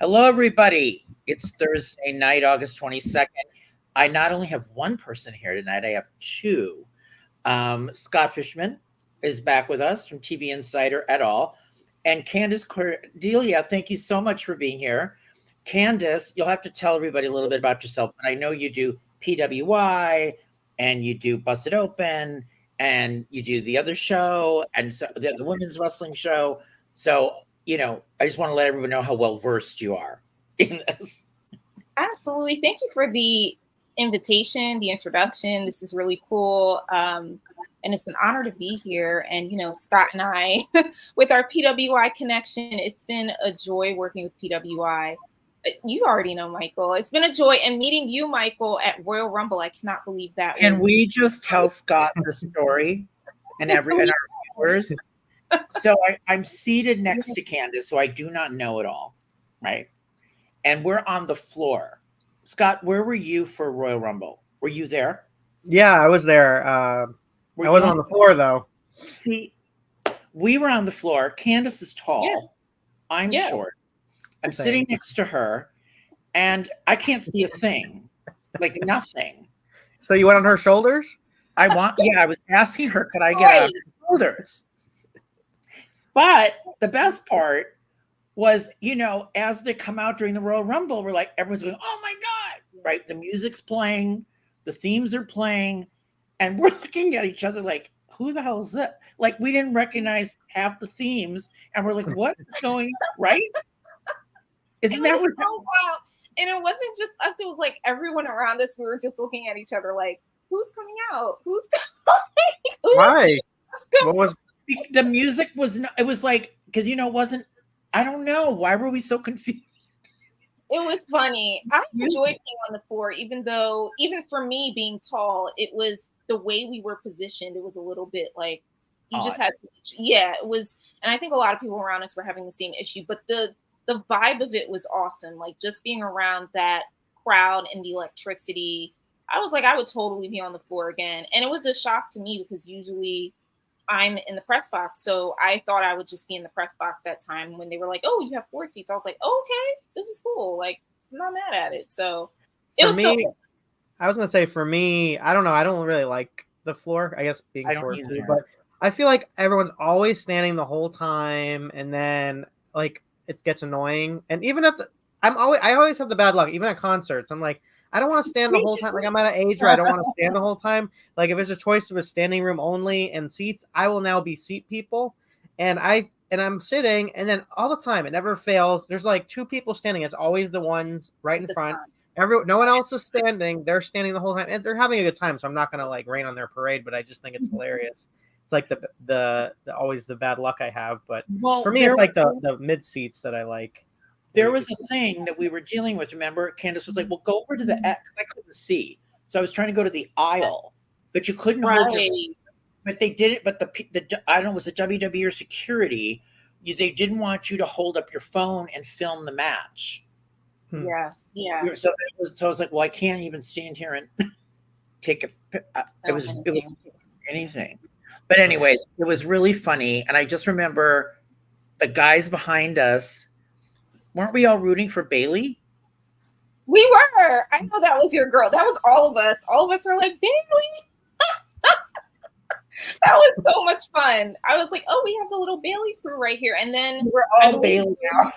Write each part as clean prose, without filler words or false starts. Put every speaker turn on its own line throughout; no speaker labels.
Hello, everybody. It's Thursday night, August 22nd. I not only have one person here tonight, I have two. Scott Fishman is back with us from TV Insider et al. And Candace Cordelia, thank you so much for being here. Candace, you'll have to tell everybody a little bit about yourself, but I know you do PWI and you do Busted Open and you do the other show and so the women's wrestling show. So, you know, I just want to let everyone know how well versed you are in this.
Absolutely. Thank you for the invitation, the introduction. This is really cool. And it's an honor to be here. And, you know, Scott and I, with our PWI connection, it's been a joy working with PWI. You already know, Michael. It's been a joy. And meeting you, Michael, at Royal Rumble, I cannot believe that.
Can we just tell Scott the story and our viewers? So I'm seated next to Candace, who I do not know at all, right? And we're on the floor. Scott, where were you for Royal Rumble? Were you there?
Yeah, I was there. I wasn't on the floor, though.
See, we were on the floor. Candace is tall. Yeah. I'm short. I'm sitting next to her, and I can't see a thing, like nothing.
So you went on her shoulders?
I was asking her, could I get on her shoulders? But the best part was, you know, as they come out during the Royal Rumble, we're like, everyone's going, oh my God, right? The music's playing, the themes are playing, and we're looking at each other like, who the hell is that? Like, we didn't recognize half the themes, and we're like, what is going on, right? Isn't that what?
So wow. And it wasn't just us, it was like everyone around us, we were just looking at each other like, who's coming out? Who's coming?
Why? What was
the music was not, it was like, because you know, it wasn't, I don't know, why were we so confused?
It was funny. I enjoyed being on the floor, even for me being tall, it was the way we were positioned. It was a little bit like you just had to, it was, and I think a lot of people around us were having the same issue, but the vibe of it was awesome. Like just being around that crowd and the electricity, I was like, I would totally be on the floor again. And it was a shock to me because usually I'm in the press box. So I thought I would just be in the press box that time when they were like, oh, you have 4 seats. I was like, oh, okay, this is cool. Like, I'm not mad at it. So it was still good.
I was going to say, for me, I don't know. I don't really like the floor, I guess, being short too. But I feel like everyone's always standing the whole time. And then, like, it gets annoying. And even if I always have the bad luck, even at concerts, I'm like, I don't want to stand the whole time. Like I'm at an age where I don't want to stand the whole time. Like if there's a choice of a standing room only and seats, I will now be seat people. And I'm sitting, and then all the time, it never fails. There's like 2 people standing. It's always the ones right in front. No one else is standing. They're standing the whole time, and they're having a good time. So I'm not gonna like rain on their parade, but I just think it's hilarious. It's like the always the bad luck I have. But for me, it's like the mid seats that I like.
There was a thing that we were dealing with. Remember, Candace was like, well, go over to the X. I couldn't see. So I was trying to go to the aisle, but you couldn't hold your, but they did it. But the I don't know, was it WWE or security? They didn't want you to hold up your phone and film the match.
Yeah.
So I was like, well, I can't even stand here and take a, it was anything. But anyways, it was really funny. And I just remember the guys behind us, weren't we all rooting for Bayley?
We were. I know that was your girl. That was all of us. All of us were like, Bayley. That was so much fun. I was like, oh, we have the little Bayley crew right here. And then
we're all Bayley now.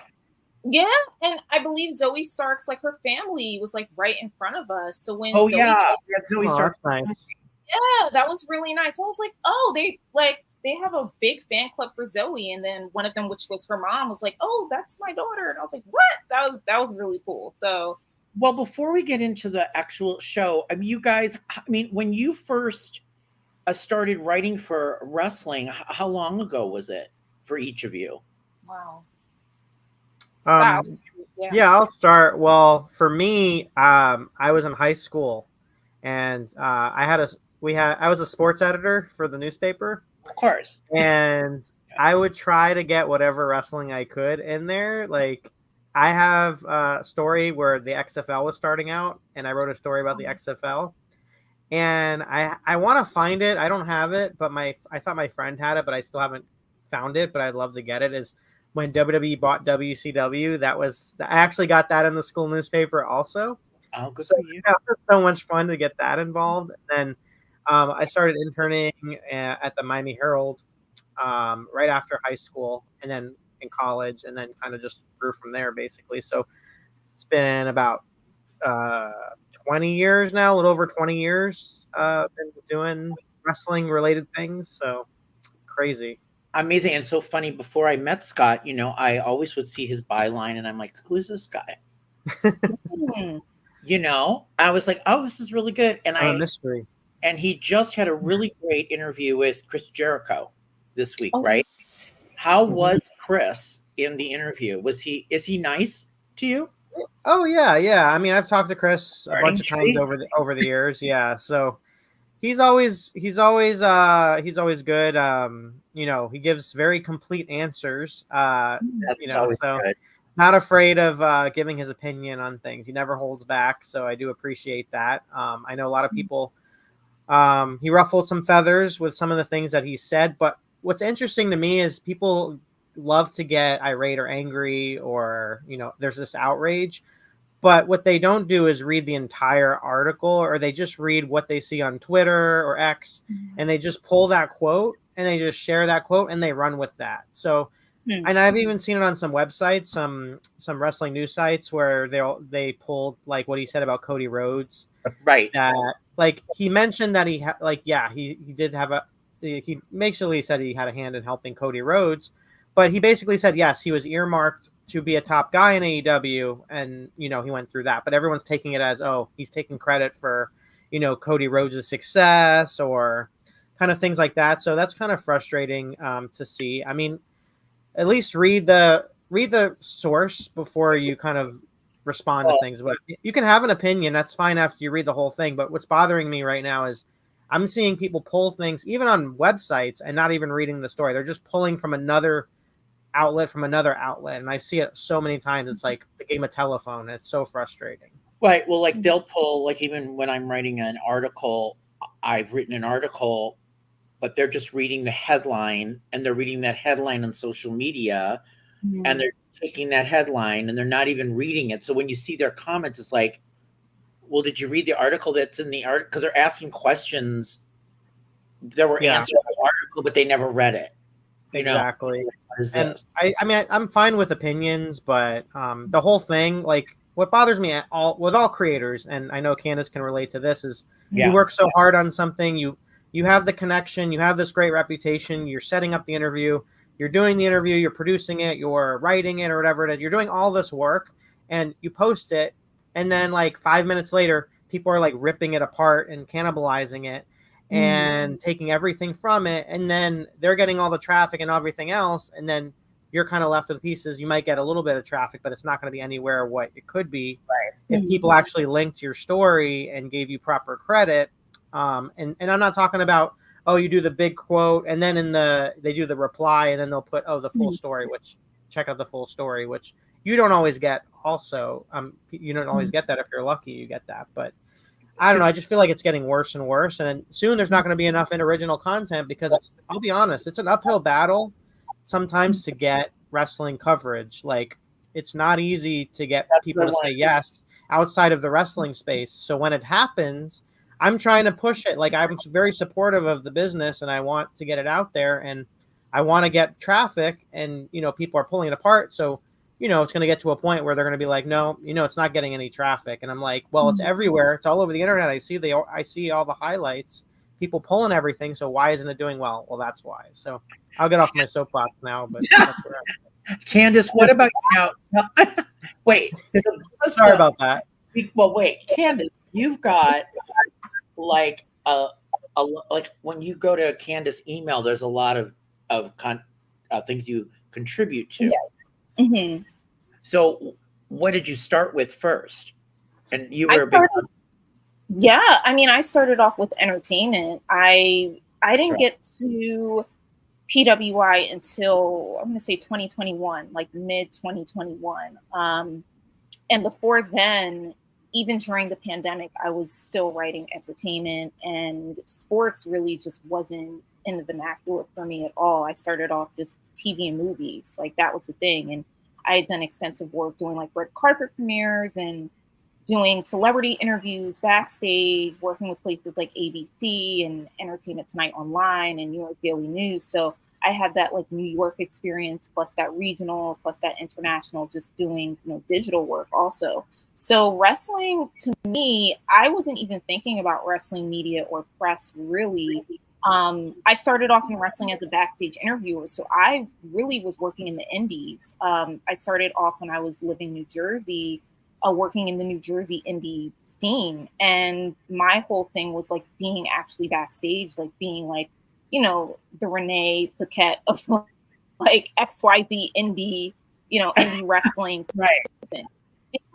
Yeah. And I believe Zoe Stark's, like her family was like right in front of us. So when
Zoe Stark.
Nice.
Yeah, that was really nice. So I was like, oh, they have a big fan club for Zoe, and then one of them, which was her mom, was like, oh, that's my daughter. And I was like, what? That was really cool. So,
well, before we get into the actual show, I mean, you guys, when you first started writing for wrestling, how long ago was it for each of you?
Wow.
Yeah, I'll start. Well, for me, I was in high school, and I was a sports editor for the newspaper.
Of course.
And I would try to get whatever wrestling I could in there. Like I have a story where the XFL was starting out, and I wrote a story about the XFL. And I want to find it. I don't have it, but I thought my friend had it, but I still haven't found it, but I'd love to get it. Is when WWE bought WCW. I actually got that in the school newspaper also.
Oh, good for you.
It was so much fun to get that involved. And then I started interning at the Miami Herald right after high school, and then in college, and then kind of just grew from there, basically. So it's been about 20 years now, a little over 20 years been doing wrestling related things. So crazy.
Amazing. And so funny. Before I met Scott, I always would see his byline and I'm like, who is this guy? I was like, oh, this is really good. And
mystery.
And he just had a really great interview with Chris Jericho this week, right? How was Chris in the interview? Is he nice to you?
Oh yeah. I mean, I've talked to Chris a bunch of times over the years. Yeah. So he's always good. He gives very complete answers.
Good.
Not afraid of giving his opinion on things. He never holds back. So I do appreciate that. I know a lot of people, he ruffled some feathers with some of the things that he said, but what's interesting to me is people love to get irate or angry, or there's this outrage, but what they don't do is read the entire article, or they just read what they see on Twitter or X, and they just pull that quote and they just share that quote and they run with that. So and I've even seen it on some websites, some wrestling news sites, where they pulled like what he said about Cody Rhodes,
right?
That like he mentioned that he did have he basically said he had a hand in helping Cody Rhodes, but he basically said yes, he was earmarked to be a top guy in AEW, and he went through that, but everyone's taking it as, oh, he's taking credit for Cody Rhodes' success or kind of things like that. So that's kind of frustrating to see. I mean, at least read the source before you kind of respond to things. But you can have an opinion, that's fine after you read the whole thing. But what's bothering me right now is I'm seeing people pull things even on websites and not even reading the story. They're just pulling from another outlet, and I see it so many times. It's like the game of telephone. It's so frustrating.
Right. Well, like they'll pull, like even when I'm writing an article, I've written an article, but they're just reading the headline, and they're reading that headline on social media, and they're taking that headline and they're not even reading it. So when you see their comments, it's like, well, did you read the article that's in the article? Because they're asking questions that were answered in the article, but they never read it.
Exactly. And I mean, I'm fine with opinions, but the whole thing, like what bothers me with all creators, and I know Candace can relate to this, is you work so hard on something, you have the connection, you have this great reputation, you're setting up the interview, you're doing the interview, you're producing it, you're writing it or whatever it is, you're doing all this work, and you post it, and then like 5 minutes later, people are like ripping it apart and cannibalizing it and taking everything from it, and then they're getting all the traffic and everything else, and then you're kind of left with pieces. You might get a little bit of traffic, but it's not going to be anywhere what it could be if people actually linked your story and gave you proper credit. And I'm not talking about, oh, you do the big quote and then they do the reply and then they'll put, oh, the full story, which check out the full story, which you don't always get also. You don't always get that. If you're lucky, you get that. But I don't know. I just feel like it's getting worse and worse. And soon there's not going to be enough original content because I'll be honest, it's an uphill battle sometimes to get wrestling coverage. Like it's not easy to get people to say yes outside of the wrestling space. So when it happens, I'm trying to push it. Like I'm very supportive of the business and I want to get it out there and I want to get traffic, and, people are pulling it apart. So, it's going to get to a point where they're going to be like, no, it's not getting any traffic. And I'm like, well, it's everywhere. It's all over the internet. I see all the highlights, people pulling everything. So why isn't it doing well? Well, that's why. So I'll get off my soapbox now, but that's where I'm at.
Candace, what about you now? Wait,
sorry about that.
Well, wait, Candace, you've got like like when you go to Candace email, there's a lot of things you contribute to.
Yeah.
So what did you start with first? And you were
I started off with entertainment. I didn't get to PWI until I'm going to say 2021, like mid 2021. And before then, even during the pandemic, I was still writing entertainment, and sports really just wasn't in the vernacular for me at all. I started off just TV and movies, like that was the thing. And I had done extensive work doing like red carpet premieres and doing celebrity interviews backstage, working with places like ABC and Entertainment Tonight Online and New York Daily News. So I had that like New York experience, plus that regional, plus that international, just doing, you know, digital work also. So wrestling, to me, I wasn't even thinking about wrestling media or press really. I started off in wrestling as a backstage interviewer, so I really was working in the indies. I started off when I was living in New Jersey, working in the New Jersey indie scene, and my whole thing was like being actually backstage, like being like, you know, the Renee Paquette of like XYZ indie, you know, indie wrestling.
Right.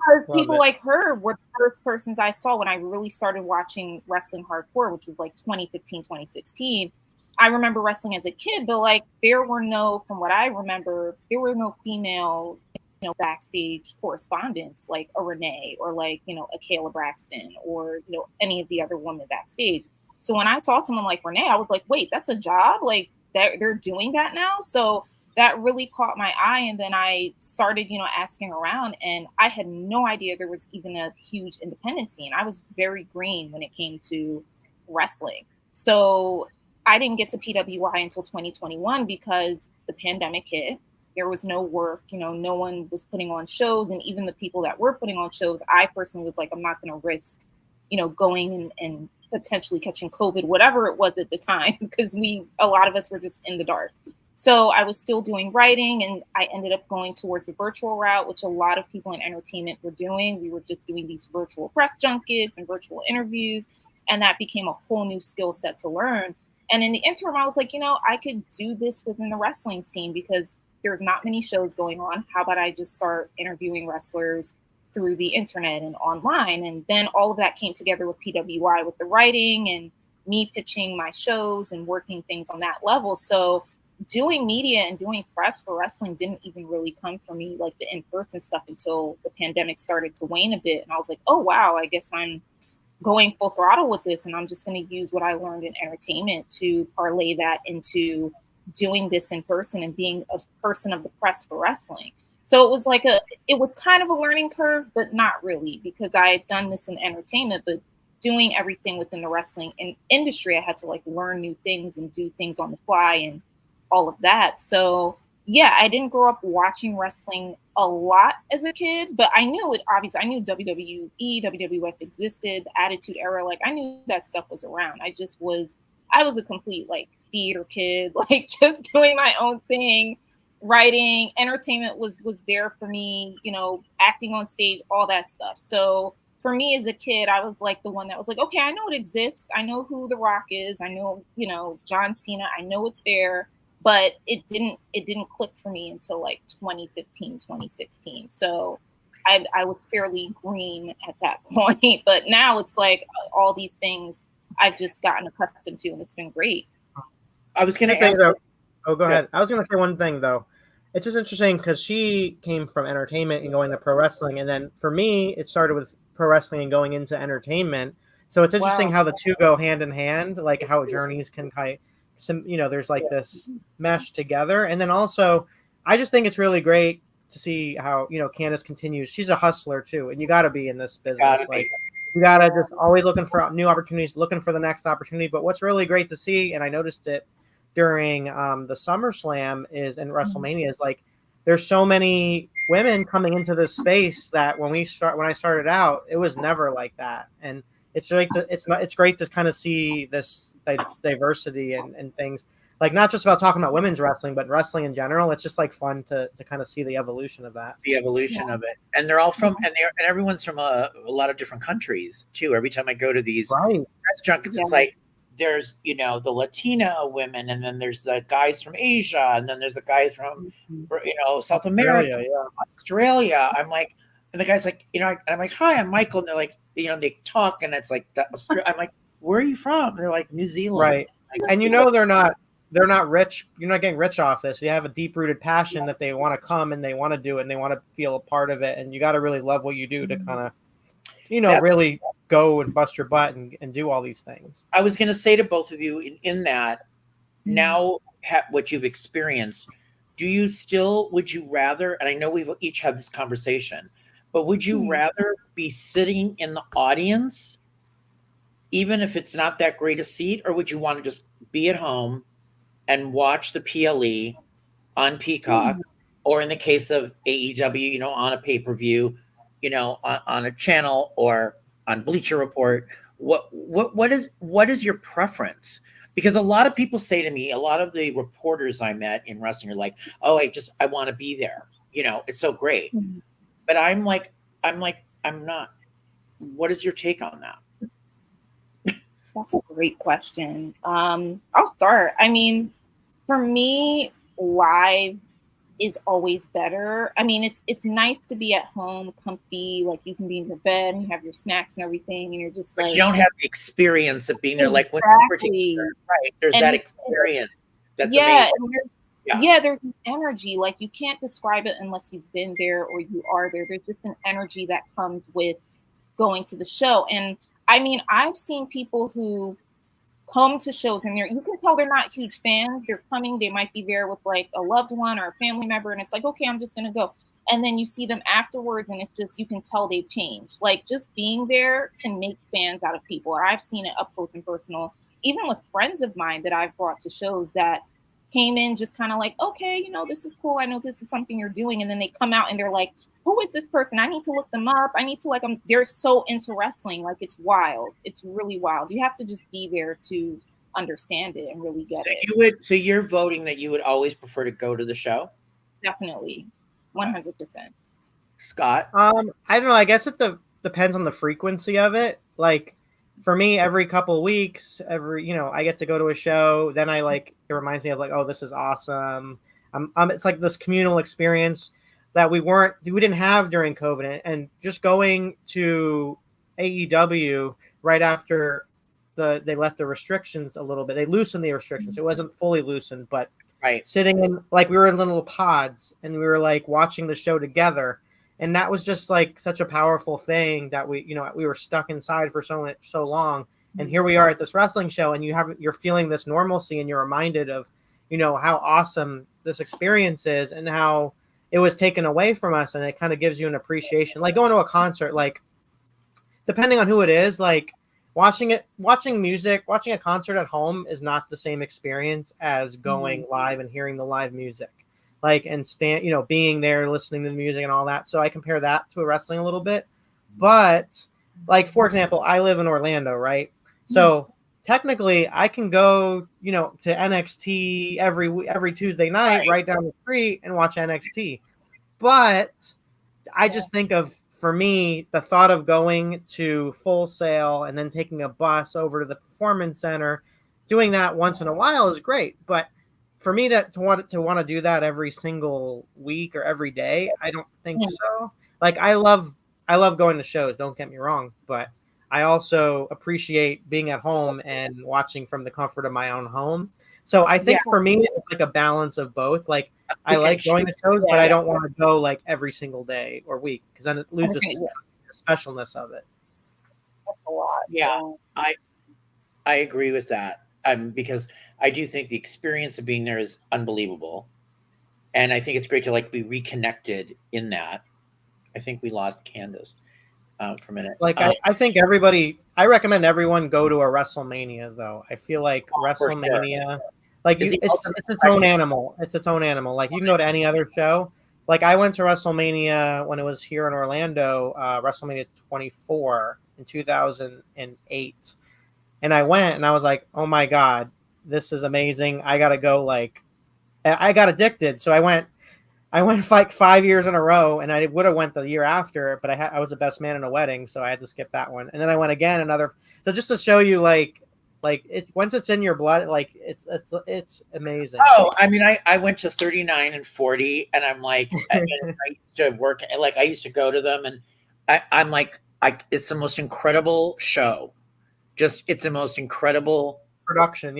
Because people like her were the first persons I saw when I really started watching wrestling hardcore, which was like 2015, 2016. I remember wrestling as a kid, but like there were no, from what I remember, there were no female, you know, backstage correspondents like a Renee or like, you know, a Kayla Braxton or, you know, any of the other women backstage. So when I saw someone like Renee, I was like, wait, that's a job? Like they're doing that now? So that really caught my eye. And then I started, you know, asking around, and I had no idea there was even a huge independent scene. I was very green when it came to wrestling. So I didn't get to PWI until 2021 because the pandemic hit. There was no work, you know, no one was putting on shows. And even the people that were putting on shows, I personally was like, I'm not going to risk, you know, going and potentially catching COVID, whatever it was at the time, because a lot of us were just in the dark. So I was still doing writing, and I ended up going towards the virtual route, which a lot of people in entertainment were doing. We were just doing these virtual press junkets and virtual interviews, and that became a whole new skill set to learn. And in the interim, I was like, you know, I could do this within the wrestling scene because there's not many shows going on. How about I just start interviewing wrestlers through the internet and online? And then all of that came together with PWI, with the writing and me pitching my shows and working things on that level. So doing media and doing press for wrestling didn't even really come for me, like the in-person stuff, until the pandemic started to wane a bit. And I was like, oh, wow, I guess I'm going full throttle with this. And I'm just going to use what I learned in entertainment to parlay that into doing this in person and being a person of the press for wrestling. So it was kind of a learning curve, but not really, because I had done this in entertainment, but doing everything within the wrestling industry, I had to like learn new things and do things on the fly and all of that. So yeah, I didn't grow up watching wrestling a lot as a kid, but I knew it, obviously. I knew WWE, WWF existed, the Attitude Era. Like I knew that stuff was around. I was a complete like theater kid, like just doing my own thing, writing. Entertainment was there for me, you know, acting on stage, all that stuff. So for me as a kid, I was like the one that was like, okay, I know it exists. I know who The Rock is. I know, you know, John Cena. I know it's there. But it didn't click for me until like 2015, 2016. So I was fairly green at that point. But now it's like all these things I've just gotten accustomed to, and it's been great.
I was going to ask.
Oh, go ahead. I was going to say one thing, though. It's just interesting because she came from entertainment and going to pro wrestling. And then for me, it started with pro wrestling and going into entertainment. So it's interesting how the two go hand in hand, like how journeys can some, you know, there's like this mesh together. And then also, I just think it's really great to see how, you know, Candace continues. She's a hustler too, and you got to be in this business. Like you got to just always looking for new opportunities, looking for the next opportunity. But what's really great to see, and I noticed it during the SummerSlam is in WrestleMania, is like there's so many women coming into this space that when I started out, it was never like that. And it's great to kind of see this diversity and things, like not just about talking about women's wrestling, but wrestling in general. It's just like fun to kind of see the evolution of that.
The evolution of it. And they're all from, and everyone's from a lot of different countries too. Every time I go to these press junkets, it's like, there's, you know, the Latina women, and then there's the guys from Asia, and then there's the guys from, you know, South America, Australia. I'm like, and the guy's like, you know, I'm like, hi, I'm Michael. And they're like, you know, they talk, and it's like, I'm like, where are you from? And they're like, New Zealand.
Right.
Like,
and you know, they're not rich. You're not getting rich off this. You have a deep rooted passion that they want to come and they want to do it and they want to feel a part of it. And you got to really love what you do to kind of, you know, really go and bust your butt and do all these things.
I was going to say to both of you in that, now what you've experienced, would you rather, and I know we've each had this conversation, but would you rather be sitting in the audience, even if it's not that great a seat, or would you want to just be at home and watch the PLE on Peacock, or in the case of AEW, on a pay-per-view, on a channel or on Bleacher Report? What is your preference? Because a lot of people say to me, a lot of the reporters I met in wrestling are like, oh, I want to be there. It's so great. But I'm not. What is your take on that?
That's a great question. I'll start. I mean, for me, live is always better. I mean, it's nice to be at home, comfy, like you can be in your bed and you have your snacks and everything, and you're just
but you don't have the experience of being there. Like when you're right, there's that experience. That's amazing.
There's an energy. Like you can't describe it unless you've been there or you are there. There's just an energy that comes with going to the show. And I mean, I've seen people who come to shows and you can tell they're not huge fans. They're coming, they might be there with like a loved one or a family member, and it's like, okay, I'm just gonna go. And then you see them afterwards and it's just, you can tell they've changed. Like just being there can make fans out of people. Or I've seen it up close and personal, even with friends of mine that I've brought to shows that came in just kind of like, okay, this is cool, I know this is something you're doing, and then they come out and they're like, who is this person? I need to look them up. I need to they're so into wrestling. Like it's wild. It's really wild. You have to just be there to understand it and really get it.
So you're voting that you would always prefer to go to the show?
Definitely. 100%.
Scott?
I don't know. I guess it depends on the frequency of it. Like for me, every couple of weeks, I get to go to a show. Then it reminds me of like, oh, this is awesome. It's like this communal experience that we didn't have during COVID, and just going to AEW right after they left the restrictions a little bit. They loosened the restrictions. It wasn't fully loosened, but sitting in we were in little pods and we were like watching the show together, and that was just like such a powerful thing that we were stuck inside for so long, and here we are at this wrestling show, and you're feeling this normalcy, and you're reminded of how awesome this experience is and how it was taken away from us, and it kind of gives you an appreciation. Like going to a concert, like depending on who it is, like watching a concert at home is not the same experience as going live and hearing the live music, and being there, listening to the music and all that. So I compare that to a wrestling a little bit. But like, for example, I live in Orlando, right? So technically I can go, to NXT every Tuesday night right down the street and watch NXT. But I just think of, for me, the thought of going to Full Sail and then taking a bus over to the Performance Center, doing that once in a while is great. But for me to want to do that every single week or every day, I don't think so. Like I love going to shows, don't get me wrong, but I also appreciate being at home and watching from the comfort of my own home. So I think for me, it's like a balance of both. Like I like going to shows, but I don't want to go like every single day or week, because then it loses the specialness of it.
That's a lot.
Yeah, I agree with that. Because I do think the experience of being there is unbelievable, and I think it's great to be reconnected in that. I think we lost Candace for a minute.
I think I recommend everyone go to a WrestleMania, though. I feel like WrestleMania, it's its own animal. It's its own animal. Like you can go to any other show. Like I went to WrestleMania when it was here in Orlando, WrestleMania 24 in 2008. And I went and I was like, oh my God, this is amazing. I got to go. I got addicted. So I went like 5 years in a row, and I would have went the year after, but I was the best man in a wedding, so I had to skip that one. And then I went again so just to show you, once it's in your blood, it's amazing.
Oh, I mean, I went to 39 and 40, and I'm like, I used to work, I used to go to them, and I'm like, it's the most incredible show. It's the most incredible
production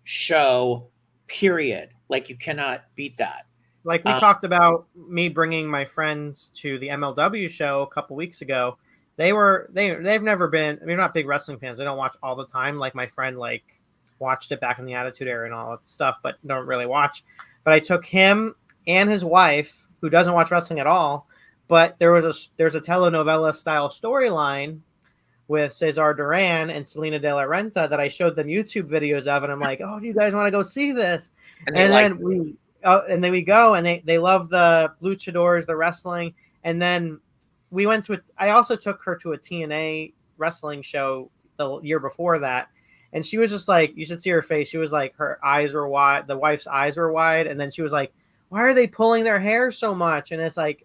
show, period. Like you cannot beat that.
Like we talked about me bringing my friends to the MLW show a couple weeks ago. They've never been, not big wrestling fans. They don't watch all the time. Like my friend, watched it back in the Attitude Era and all that stuff, but don't really watch. But I took him and his wife, who doesn't watch wrestling at all, but there's a telenovela style storyline with Cesar Duran and Selena De La Renta that I showed them YouTube videos of, and I'm like, oh, do you guys want to go see this? And then we go, and they love the luchadors, the wrestling, and then we went to I also took her to a TNA wrestling show the year before that, and she was just like, you should see her face. She was like, her eyes were wide, the wife's eyes were wide, and then she was like, why are they pulling their hair so much? And it's like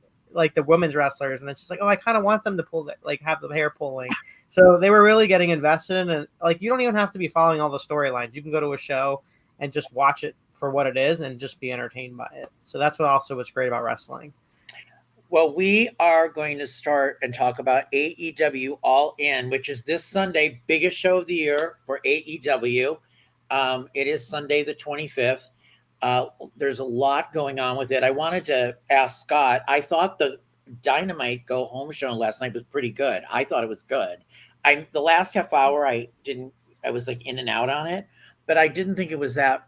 the women's wrestlers, and then she's like, oh, I kind of want them to pull have the hair pulling. So they were really getting invested in it. Like, you don't even have to be following all the storylines. You can go to a show and just watch it for what it is and just be entertained by it. So that's what's great about wrestling.
Well, we are going to start and talk about AEW All-In, which is this Sunday, biggest show of the year for AEW. It is Sunday the 25th. There's a lot going on with it. I wanted to ask Scott, I thought the Dynamite Go Home show last night was pretty good. I thought it was good. The last half hour, I was like in and out on it, but I didn't think it was that,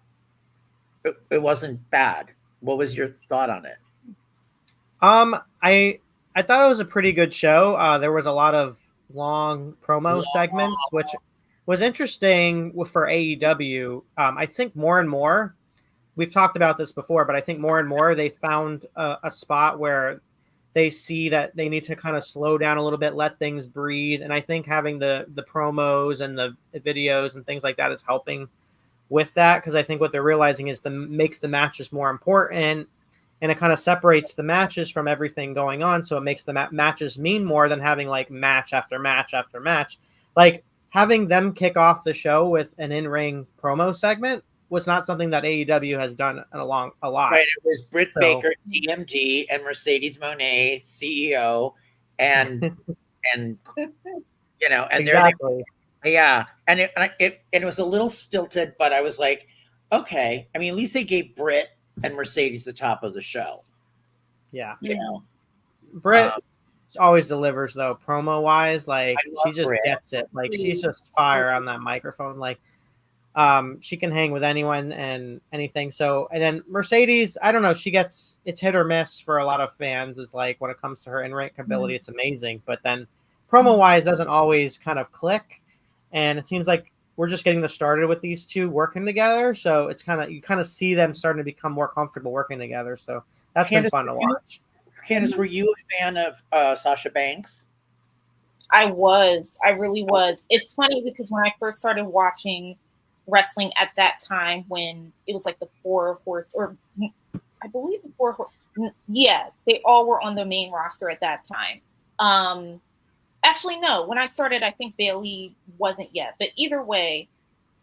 it wasn't bad. What was your thought on it?
I thought it was a pretty good show. There was a lot of long promo segments, which was interesting for AEW. I think more and more, we've talked about this before, but I think more and more they found a spot where they see that they need to kind of slow down a little bit, let things breathe. And I think having the promos and the videos and things like that is helping with that, because I think what they're realizing is makes the matches more important, and it kind of separates the matches from everything going on. So it makes the matches mean more than having like match after match after match. Like having them kick off the show with an in-ring promo segment was not something that AEW has done a lot.
Right, it was Britt Baker, DMD, and Mercedes Moné, CEO, and and you know, and
exactly.
and it was a little stilted, but I was like, okay. I mean, at least they gave Britt and Mercedes the top of the show.
Yeah,
you know,
Britt always delivers though, promo wise. Like she just
Britt.
Gets it. Like she's just fire on that microphone. Like. She can hang with anyone and anything. So, and then Mercedes, I don't know, it's hit or miss for a lot of fans. Is like when it comes to her in-ring ability, it's amazing. But then promo wise doesn't always kind of click. And it seems like we're just getting started with these two working together. So it's you kind of see them starting to become more comfortable working together. So that's been fun to watch.
Candace, were you a fan of Sasha Banks?
I really was. It's funny because when I first started watching wrestling at that time, when it was like the Four Horse, or I believe the Four Horse, yeah, they all were on the main roster at that time. Actually, no, when I started, I think Bayley wasn't yet. But either way,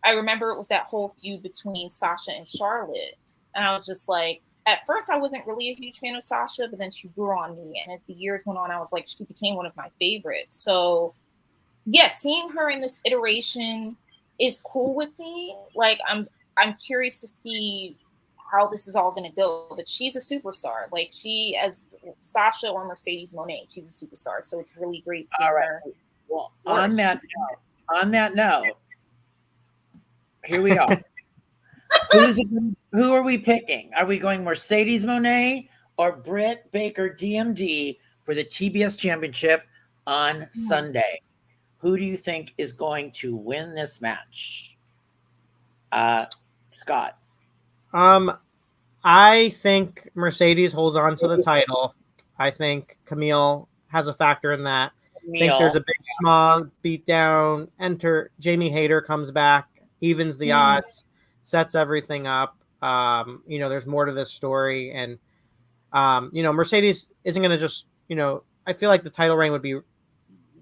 I remember it was that whole feud between Sasha and Charlotte. And I was just like, at first, I wasn't really a huge fan of Sasha, but then she grew on me. And as the years went on, I was like, she became one of my favorites. So, yeah, seeing her in this iteration is cool with me. Like, I'm curious to see how this is all going to go. But she's a superstar. Like, she, as Sasha or Mercedes Moné, she's a superstar. So it's really great seeing her.
Well, on that note, here we are. Who are we picking? Are we going Mercedes Moné or Britt Baker DMD for the TBS Championship on Sunday? Who do you think is going to win this match? Scott.
I think Mercedes holds on to the title. I think Camille has a factor in that. I think there's a big small beatdown. Jamie Hayter comes back, evens the odds, sets everything up. There's more to this story. And, Mercedes isn't going to just, I feel like the title reign would be,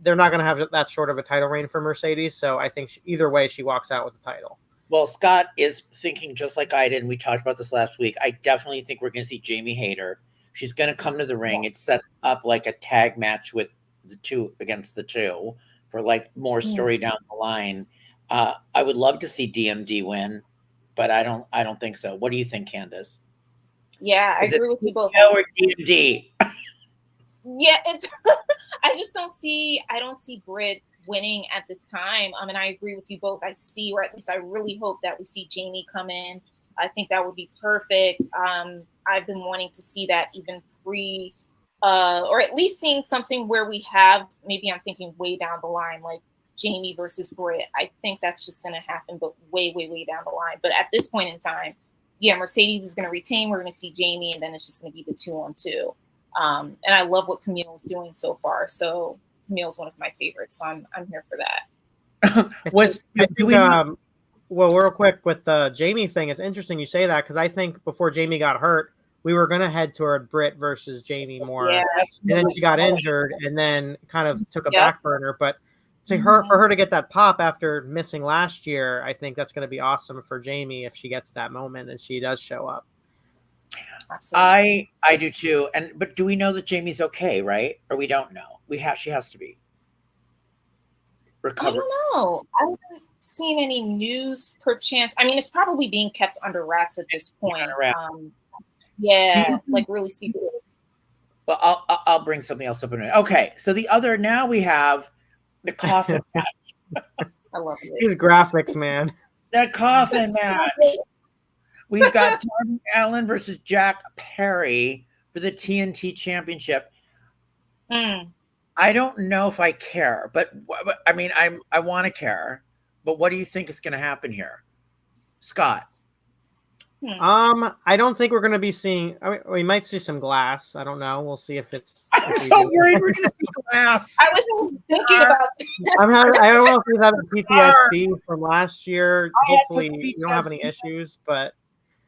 they're not going to have that short of a title reign for Mercedes. So I think either way, she walks out with the title.
Well, Scott is thinking just like I did, and we talked about this last week. I definitely think we're going to see Jamie Hayter. She's going to come to the ring. It sets up like a tag match with the two against the two for like more story down the line. I would love to see DMD win, but I don't think so. What do you think, Candace?
Yeah, I agree with you both.
Or DMD?
Yeah, it's I just don't see Britt winning at this time. And I agree with you both. I see, or at least I really hope that we see Jamie come in. I think that would be perfect. I've been wanting to see that even pre or at least seeing something where we have, maybe I'm thinking way down the line, like Jamie versus Britt. I think that's just gonna happen, but way, way, way down the line. But at this point in time, yeah, Mercedes is gonna retain, we're gonna see Jamie, and then it's just gonna be the 2-on-2. And I love what Camille's doing so far. So Camille's one of my favorites. So I'm here for that.
Well, real quick with the Jamie thing, it's interesting you say that because I think before Jamie got hurt, we were going to head toward Britt versus Jamie more.
Yeah.
And then she got injured and then kind of took a back burner. But for her to get that pop after missing last year, I think that's going to be awesome for Jamie if she gets that moment and she does show up.
Absolutely.
I do too. But do we know that Jamie's okay, right? Or we don't know? She has to be recovered.
I don't know. I haven't seen any news perchance. I mean, it's probably being kept under wraps at this point. Like really secret.
Well, I'll bring something else up in a minute. Okay, so now we have the coffin match.
I love it.
These graphics, man.
That coffin match. We've got Darby Allin versus Jack Perry for the TNT Championship. I don't know if I care, but I mean, I want to care. But what do you think is going to happen here, Scott?
I don't think we're going to be seeing. I mean, we might see some glass. I don't know. We'll see if it's.
I'm so worried we're going to see glass.
I was thinking about.
I don't know if we have PTSD from last year. Hopefully, we don't have any issues, but.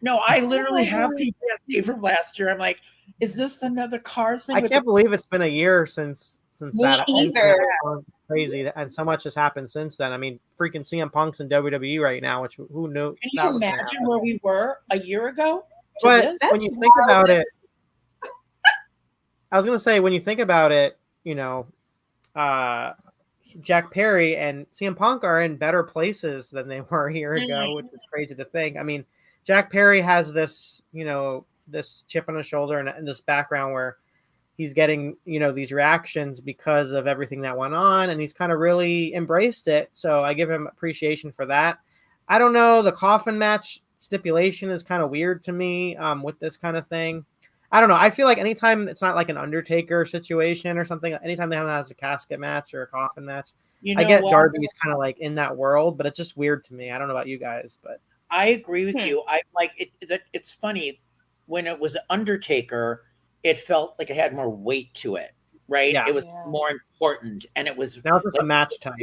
No, I literally have PTSD from last year. I'm like, is this another car thing?
I can't believe it's been a year since that.
Either.
Crazy, and so much has happened since then. I mean, freaking CM Punk's in WWE right now, which who knew?
Can you imagine where we were a year ago?
But when you think about it, I was gonna say when you think about it, you know, Jack Perry and CM Punk are in better places than they were a year ago, which is crazy to think. I mean, Jack Perry has this, you know, this chip on his shoulder and this background where he's getting, you know, these reactions because of everything that went on, and he's kind of really embraced it. So I give him appreciation for that. I don't know. The coffin match stipulation is kind of weird to me with this kind of thing. I don't know. I feel like anytime it's not like an Undertaker situation or something, anytime they have a casket match or a coffin match, I get Darby's kind of like in that world, but it's just weird to me. I don't know about you guys, but.
I agree with you. I like it. It's funny when it was Undertaker, it felt like it had more weight to it, right?
Yeah.
It was more important, and it was
now just a match time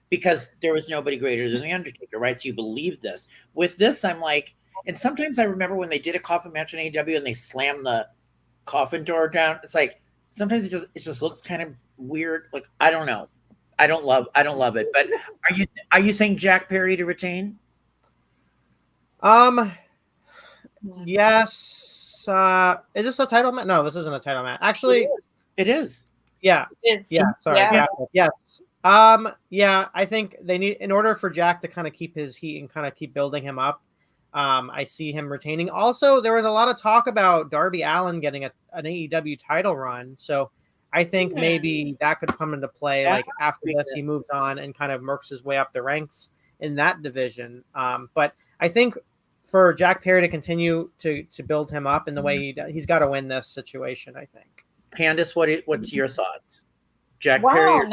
because there was nobody greater than the Undertaker, right? So you believe this. With this, I'm like, and sometimes I remember when they did a coffin match on AEW and they slammed the coffin door down. It's like sometimes it just looks kind of weird. Like I don't know. I don't love it. But are you saying Jack Perry to retain?
Yes. Is this a title match? No, this isn't a title match. Actually,
it is.
Yeah. Yeah. Sorry.
Yeah.
Yes. Yeah. I think they need, in order for Jack to kind of keep his heat and kind of keep building him up. I see him retaining. Also, there was a lot of talk about Darby Allin getting an AEW title run, so I think maybe that could come into play. Like after this, he moves on and kind of works his way up the ranks in that division. But I think for Jack Perry to continue to build him up in the way he's got to win this situation, I think.
Candace, what's your thoughts? Jack
wow,
Perry?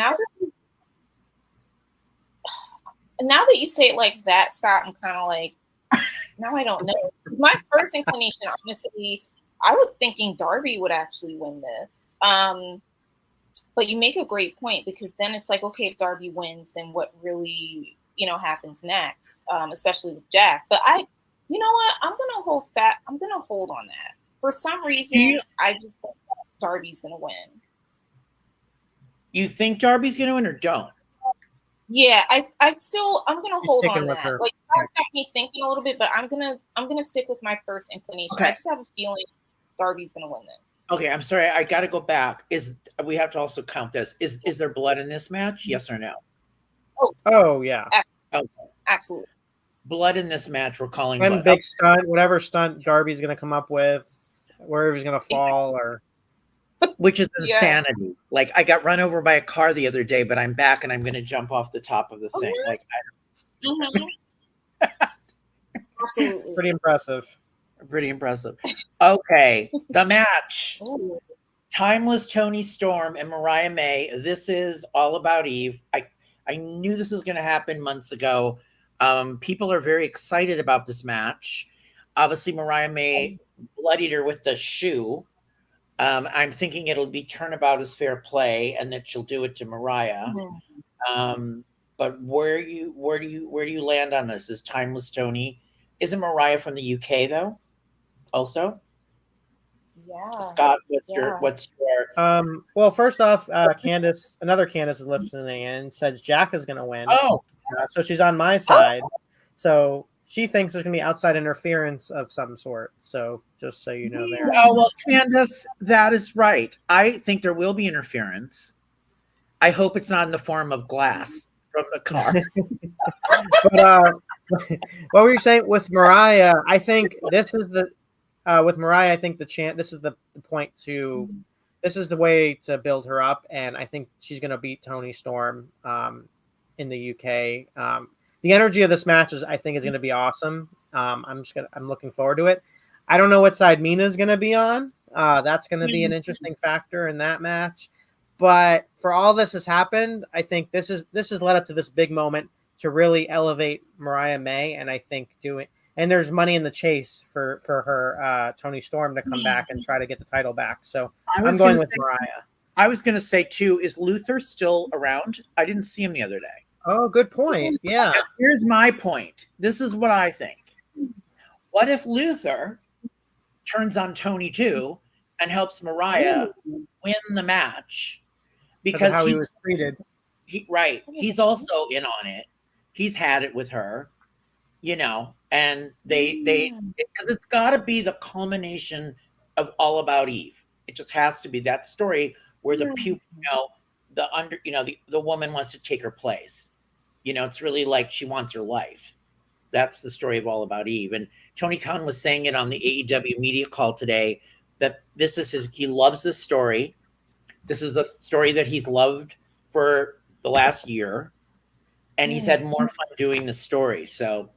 Now that you say it like that, Scott, I'm kind of like, now I don't know. My first inclination, honestly, I was thinking Darby would actually win this. But you make a great point, because then it's like, okay, if Darby wins, then what really, happens next, especially with Jack. But you know what? I'm going to hold on that. For some reason, I just think Darby's going to win. You
think Darby's going to win or don't?
Yeah, I'm going to hold on that. Like, that's got me thinking a little bit, but I'm going to stick with my first inclination. Okay. I just have a feeling Darby's going to win this.
Okay, I'm sorry. I got to go back. We have to also count this. Is there blood in this match? Yes or no?
Oh yeah.
Absolutely.
Blood in this match. We're calling
blood. Big stunt, whatever stunt Darby's going to come up with, wherever he's going to fall, or
which is insanity. Like, I got run over by a car the other day, but I'm back and I'm going to jump off the top of the thing. Like,
Absolutely.
Pretty impressive.
Pretty impressive. Okay, the match.
Ooh.
Timeless Toni Storm and Mariah May. This is All About Eve. I knew this was going to happen months ago. People are very excited about this match. Obviously, Mariah May bloodied her with the shoe. I'm thinking it'll be turnabout as fair play, and that she'll do it to Mariah. But where do you land on this? Is Timeless Toni? Isn't Mariah from the UK though? Also, Scott, what's your?
Well, first off, another Candace is listening and says Jack is going to win. So she's on my side. So she thinks there's going to be outside interference of some sort. So just so you know there.
Oh, well, Candace, that is right. I think there will be interference. I hope it's not in the form of glass from the car.
But what were you saying with Mariah? I think this is the with Mariah. I think this is the point to. This is the way to build her up, and I think she's going to beat Toni Storm in the UK. The energy of this match is going to be awesome. I'm looking forward to it. I don't know what side Mina's going to be on. That's going to be an interesting factor in that match. But for all this has happened, I think this has led up to this big moment to really elevate Mariah May, and I think and there's money in the chase for her Toni Storm to come back and try to get the title back. So I'm going with Mariah.
I was going to say too, is Luther still around? I didn't see him the other day.
Oh, good point. Yeah.
Here's my point. This is what I think. What if Luther turns on Toni too and helps Mariah win the match? Because
how he was treated.
He's also in on it. He's had it with her, and they because it's got to be the culmination of All About Eve. It just has to be that story where the the woman wants to take her place. It's really like she wants her life. That's the story of All About Eve. And Tony Khan was saying it on the AEW media call today that this is he loves this story. This is the story that he's loved for the last year. And he's had more fun doing the story. So,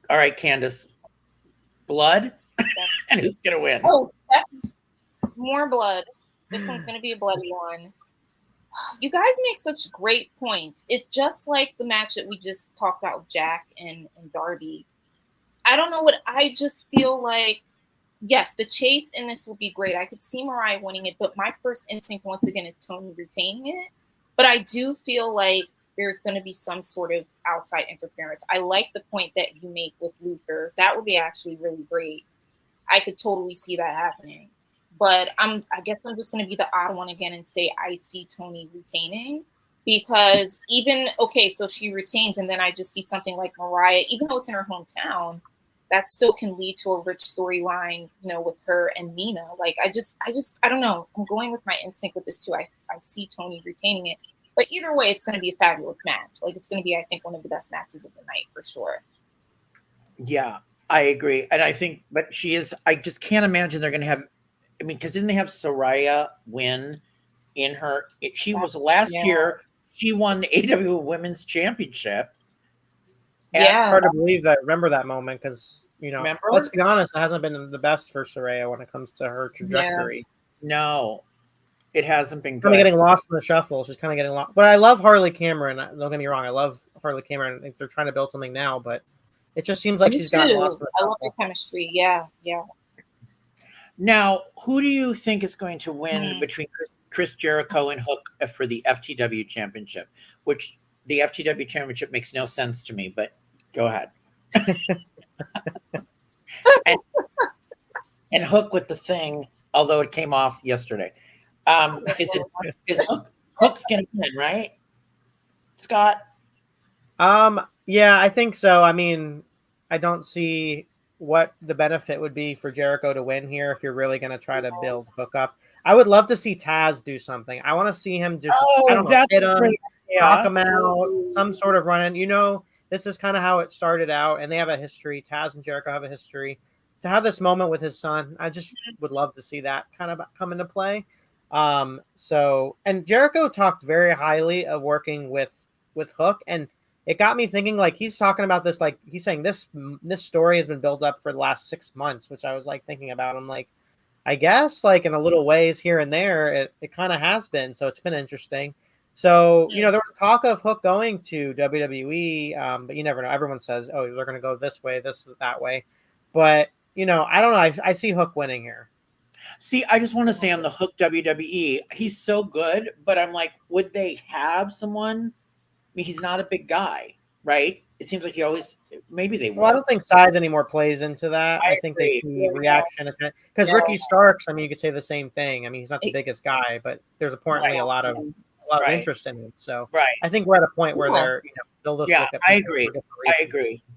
all right, Candace, blood? And who's going to win?
Oh, more blood. This one's going to be a bloody one. You guys make such great points. It's just like the match that we just talked about with Jack and Darby. I don't know what I just feel like. Yes, the chase in this will be great. I could see Mariah winning it, but my first instinct once again is Toni retaining it. But I do feel like there's going to be some sort of outside interference. I like the point that you make with Luther. That would be actually really great. I could totally see that happening. But I guess I'm just going to be the odd one again and say I see Toni retaining because so she retains and then I just see something like Mariah, even though it's in her hometown, that still can lead to a rich storyline, with her and Mina. Like, I don't know. I'm going with my instinct with this too. I see Toni retaining it. But either way, it's going to be a fabulous match. Like, it's going to be, I think, one of the best matches of the night for sure.
Yeah, I agree. And I think, but I just can't imagine they're going to have, because didn't they have Saraya win in her? She was last year. She won the AEW Women's Championship.
It's hard to believe that. Remember that moment because
remember?
Let's be honest, it hasn't been the best for Saraya when it comes to her trajectory.
Yeah. No, it hasn't been.
Kind of getting lost in the shuffle. She's kind of getting lost. But I love Harley Cameron. Don't get me wrong. I love Harley Cameron. I think they're trying to build something now, but it just seems like she's gotten lost in the shuffle.
I love their chemistry. Yeah.
Now, who do you think is going to win between Chris Jericho and Hook for the FTW Championship? Which the FTW Championship makes no sense to me, but go ahead. and Hook with the thing, although it came off yesterday. Is Hook's going to win, right? Scott?
Yeah, I think so. I mean, I don't see what the benefit would be for Jericho to win here if you're really going to try to build Hook up. I would love to see Taz do something. I want to see him just hit him, knock him out, some sort of run in. This is kind of how it started out, and they have a history. Taz and Jericho have a history to have this moment with his son. I just would love to see that kind of come into play. So, and Jericho talked very highly of working with Hook, and it got me thinking, like, he's talking about this, like, he's saying this story has been built up for the last 6 months, which I was like thinking about. I'm like, I guess, like, in a little ways here and there, it kind of has been. So it's been interesting. So, there was talk of Hook going to WWE, but you never know. Everyone says, oh, they're going to go this way, that way. But, I don't know. I see Hook winning here.
See, I just want to say on the Hook WWE, he's so good, but I'm like, would they have someone? I mean, he's not a big guy, right? It seems like he always, maybe they will.
Well, I don't think size anymore plays into that. I think they see reaction. Because Ricky Starks, I mean, you could say the same thing. I mean, he's not the biggest guy, but there's apparently a lot of interest in him. So I think we're at a point where they're, they'll just look at.
I agree.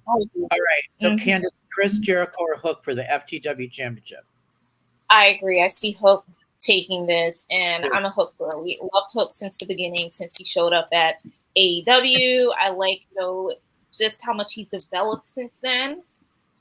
All right. So Candace, Chris Jericho or Hook for the FTW Championship?
I agree. I see Hook taking this, and I'm a Hook girl. We loved Hook since the beginning, since he showed up at AEW. I like, just how much he's developed since then.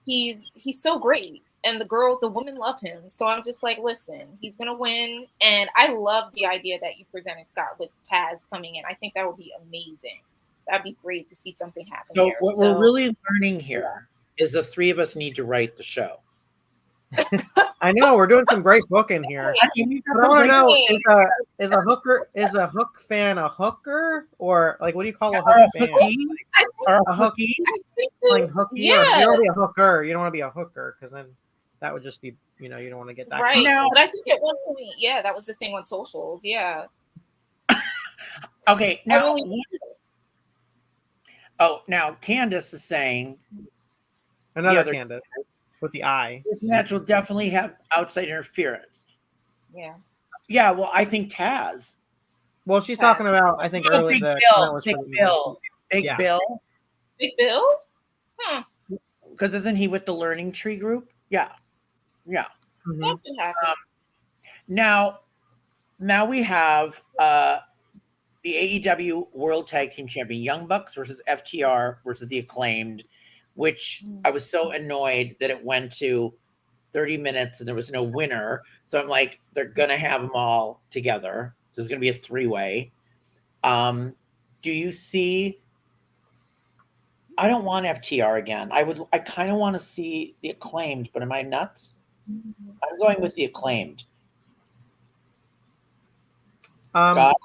He's so great, and the women love him. So I'm just like, listen, he's gonna win. And I love the idea that you presented, Scott, with Taz coming in. I think that would be amazing. That'd be great to see something happen.
So what we're really learning here is the three of us need to write the show.
I know we're doing some great booking here. But I want to know, is a Hook fan a hooker, or like, what do you call a Hook fan? A hookie? Like hookie? Yeah. You're already a hooker. You don't want to be a hooker, because then that would just be, you don't want to get that.
Right. But I think at one point, that was the thing on socials. Yeah.
Okay. Now Candace is saying
another Candace. With the eye.
This match will definitely have outside interference.
Yeah.
Yeah, well, I think Taz.
Well, she's talking about, I think, earlier.
Big Bill. Big Bill?
Huh.
Because isn't he with the Learning Tree group? Yeah.
Mm-hmm. That could happen.
Now we have the AEW World Tag Team Champion Young Bucks versus FTR versus the Acclaimed, which I was so annoyed that it went to 30 minutes and there was no winner. So I'm like, they're going to have them all together. So it's going to be a 3-way. Do you see? I don't want FTR again. I kind of want to see the Acclaimed, but am I nuts? I'm going with the Acclaimed.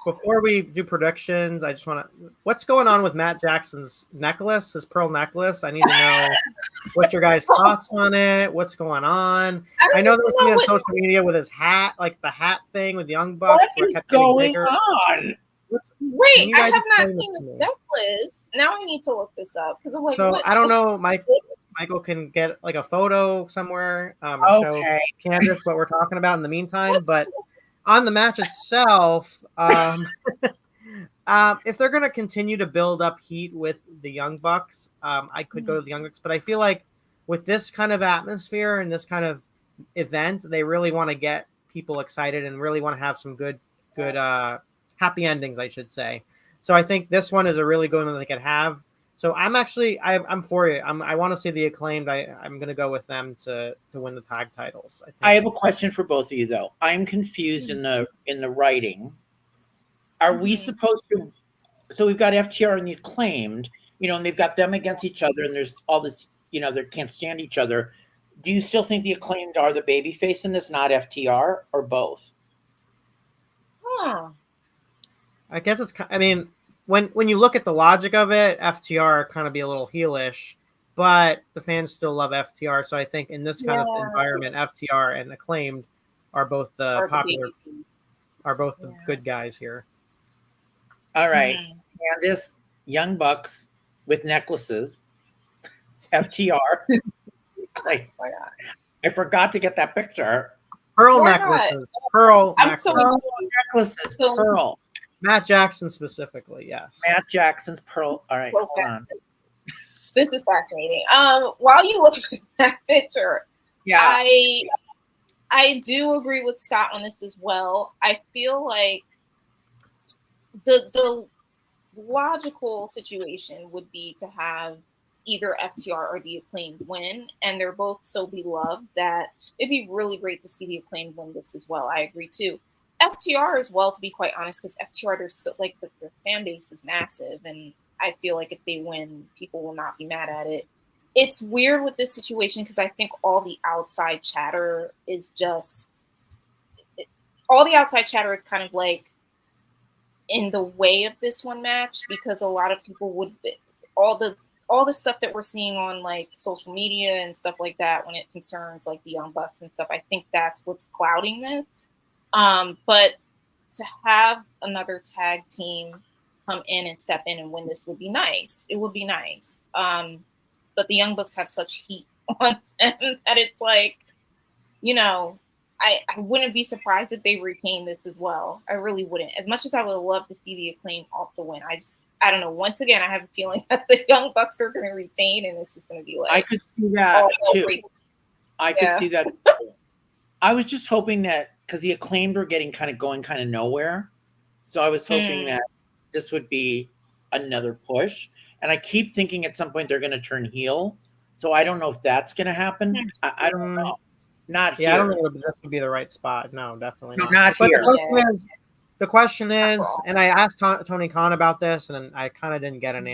Before we do predictions, I just want to. What's going on with Matt Jackson's necklace, his pearl necklace? I need to know what your guys' thoughts on it. What's going on? I know there was something on social media with his hat, like the hat thing with Young Bucks.
What is going on?
Wait, I have not seen this necklace. Now I need to look this up because I'm like,
so I don't know. Michael can get like a photo somewhere. Show Candace what we're talking about in the meantime, but. On the match itself, if they're going to continue to build up heat with the Young Bucks, I could go to the Young Bucks. But I feel like with this kind of atmosphere and this kind of event, they really want to get people excited and really want to have some good happy endings, I should say. So I think this one is a really good one that they could have. So I'm for you. I want to see the Acclaimed. I'm going to go with them to win the tag titles.
I have a question for both of you, though. I'm confused in the writing. Are we supposed to? So we've got FTR and the Acclaimed, and they've got them against each other, and there's all this, they can't stand each other. Do you still think the Acclaimed are the babyface in this, not FTR, or both?
I guess it's. I mean. When you look at the logic of it, FTR kind of be a little heelish, but the fans still love FTR. So I think in this kind of environment, FTR and Acclaimed are both the good guys here.
All right, Candace, Young Bucks with necklaces, FTR. I forgot to get that picture.
Pearl necklaces. Pearl
necklaces. Pearl.
Matt Jackson specifically, yes.
Matt Jackson's pearl. All right, hold on.
This is fascinating. While you look at that picture, I do agree with Scott on this as well. I feel like the logical situation would be to have either FTR or the Acclaimed win, and they're both so beloved that it'd be really great to see the Acclaimed win this as well. I agree too. FTR as well, to be quite honest, because FTR, they're so, like, their fan base is massive, and I feel like if they win, people will not be mad at it. It's weird with this situation because I think all the outside chatter is just all the outside chatter is kind of like in the way of this one match, because a lot of people would all the stuff that we're seeing on like social media and stuff like that when it concerns like the Young Bucks and stuff, I think that's what's clouding this. But to have another tag team come in and step in and win this would be nice. It would be nice. But the Young Bucks have such heat on them that it's like, you know, I wouldn't be surprised if they retain this as well. I really wouldn't. As much as I would love to see the Acclaim also win, I don't know. Once again, I have a feeling that the Young Bucks are going to retain, and it's just going to be like,
I could see that too. I could see that. I was just hoping that because the Acclaimed were getting kind of nowhere, so I was hoping that this would be another push. And I keep thinking at some point they're going to turn heel. So I don't know if that's going to happen. I don't know. Not here.
Yeah, I don't think this would be the right spot. No, definitely not.
No, not
but
here.
The question is, and I asked Tony Khan about this, and I kind of didn't get an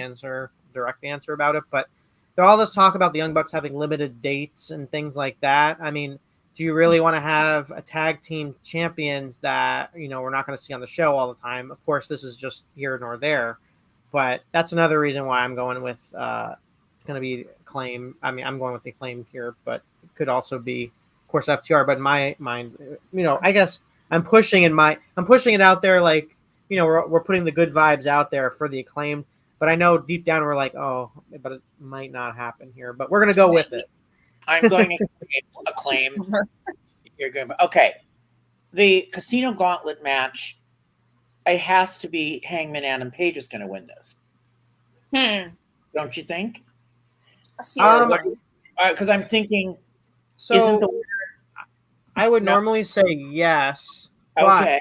direct answer about it, but there's all this talk about the Young Bucks having limited dates and things like that. I mean, do you really want to have a tag team champions that, you know, we're not going to see on the show all the time? Of course, this is just here nor there, but that's another reason why I'm going with it's going to be Acclaim. I mean, I'm going with the Acclaim here, but it could also be, of course, FTR. But in my mind, you know, I guess I'm pushing it out there, like, you know, we're putting the good vibes out there for the Acclaim. But I know deep down we're like, oh, but it might not happen here. But we're going to go with it.
I'm going Acclaim. You're going. Okay. The Casino Gauntlet match, it has to be Hangman Adam Page is going to win this. Don't you think? Because I'm thinking.
So I would normally say yes, but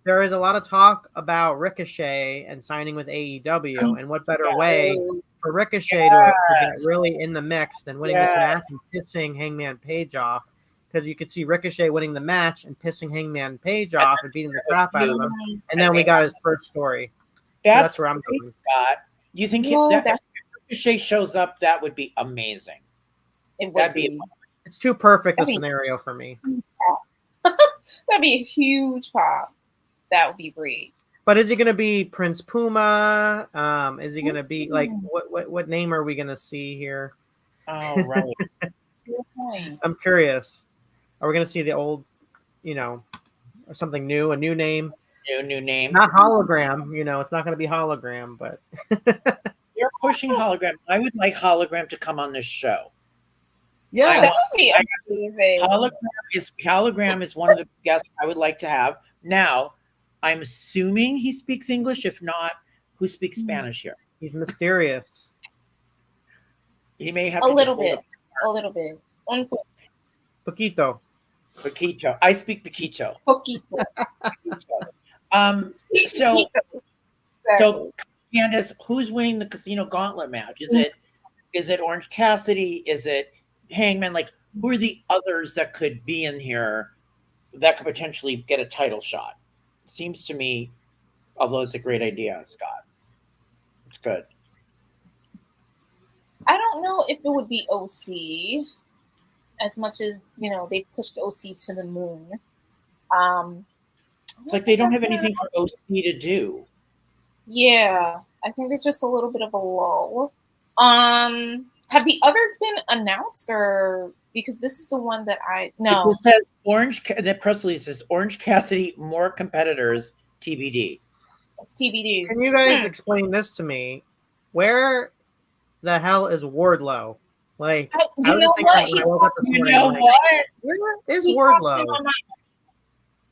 there is a lot of talk about Ricochet and signing with AEW, and what better way for Ricochet to get really in the mix than winning this match and pissing Hangman Page off, because you could see Ricochet winning the match and pissing Hangman Page off and beating the crap out of him, and then we got his first story. That's where I'm going.
You think if Ricochet shows up, that would be amazing.
That'd be.
It's too perfect a scenario for me.
That'd be a huge pop. That would be great.
But is he going to be Prince Puma? Is he going to be like what name are we going to see here?
Oh, right.
I'm curious. Are we going to see the old, you know, or something new, a new name?
New name.
Not hologram. You know, it's not going to be hologram, but
you're pushing hologram. I would like hologram to come on this show.
Yeah,
that would be amazing.
Hologram is one of the guests I would like to have. Now, I'm assuming he speaks English. If not, who speaks Spanish here?
He's mysterious.
He may have
a little bit.
Poquito.
I speak Poquito. So Candace, who's winning the Casino Gauntlet match? Is it Orange Cassidy? Is it Hangman? Like, who are the others that could be in here that could potentially get a title shot? Seems to me, although it's a great idea, Scott. It's good.
I don't know if it would be OC, as much as, you know, they pushed OC to the moon.
It's like they don't have anything for OC to do.
Yeah, I think there's just a little bit of a lull. Have the others been announced, or because this is the one that no.
It says the press release says Orange Cassidy, more competitors, TBD.
It's TBD.
Can you guys explain this to me? Where the hell is Wardlow? Like,
you know what?
Where is Wardlow?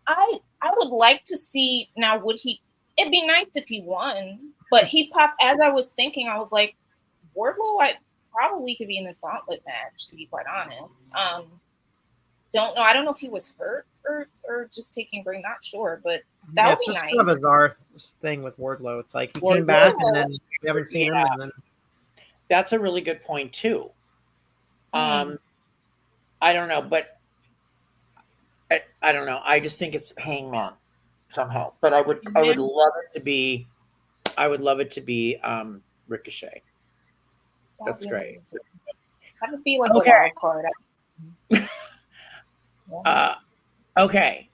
I would like to see now. It'd be nice if he won, but he popped. As I was thinking, I was like, Wardlow, probably could be in this gauntlet match, to be quite honest. Don't know. I don't know if he was hurt or just taking break. Not sure, but that would be nice.
It's just a bizarre thing with Wardlow. It's like he came back and then we haven't seen him. And then
That's a really good point too. I don't know, but I don't know. I just think it's Hangman somehow. But I would love it to be Ricochet. That's great.
That would be like a wild card.
Okay.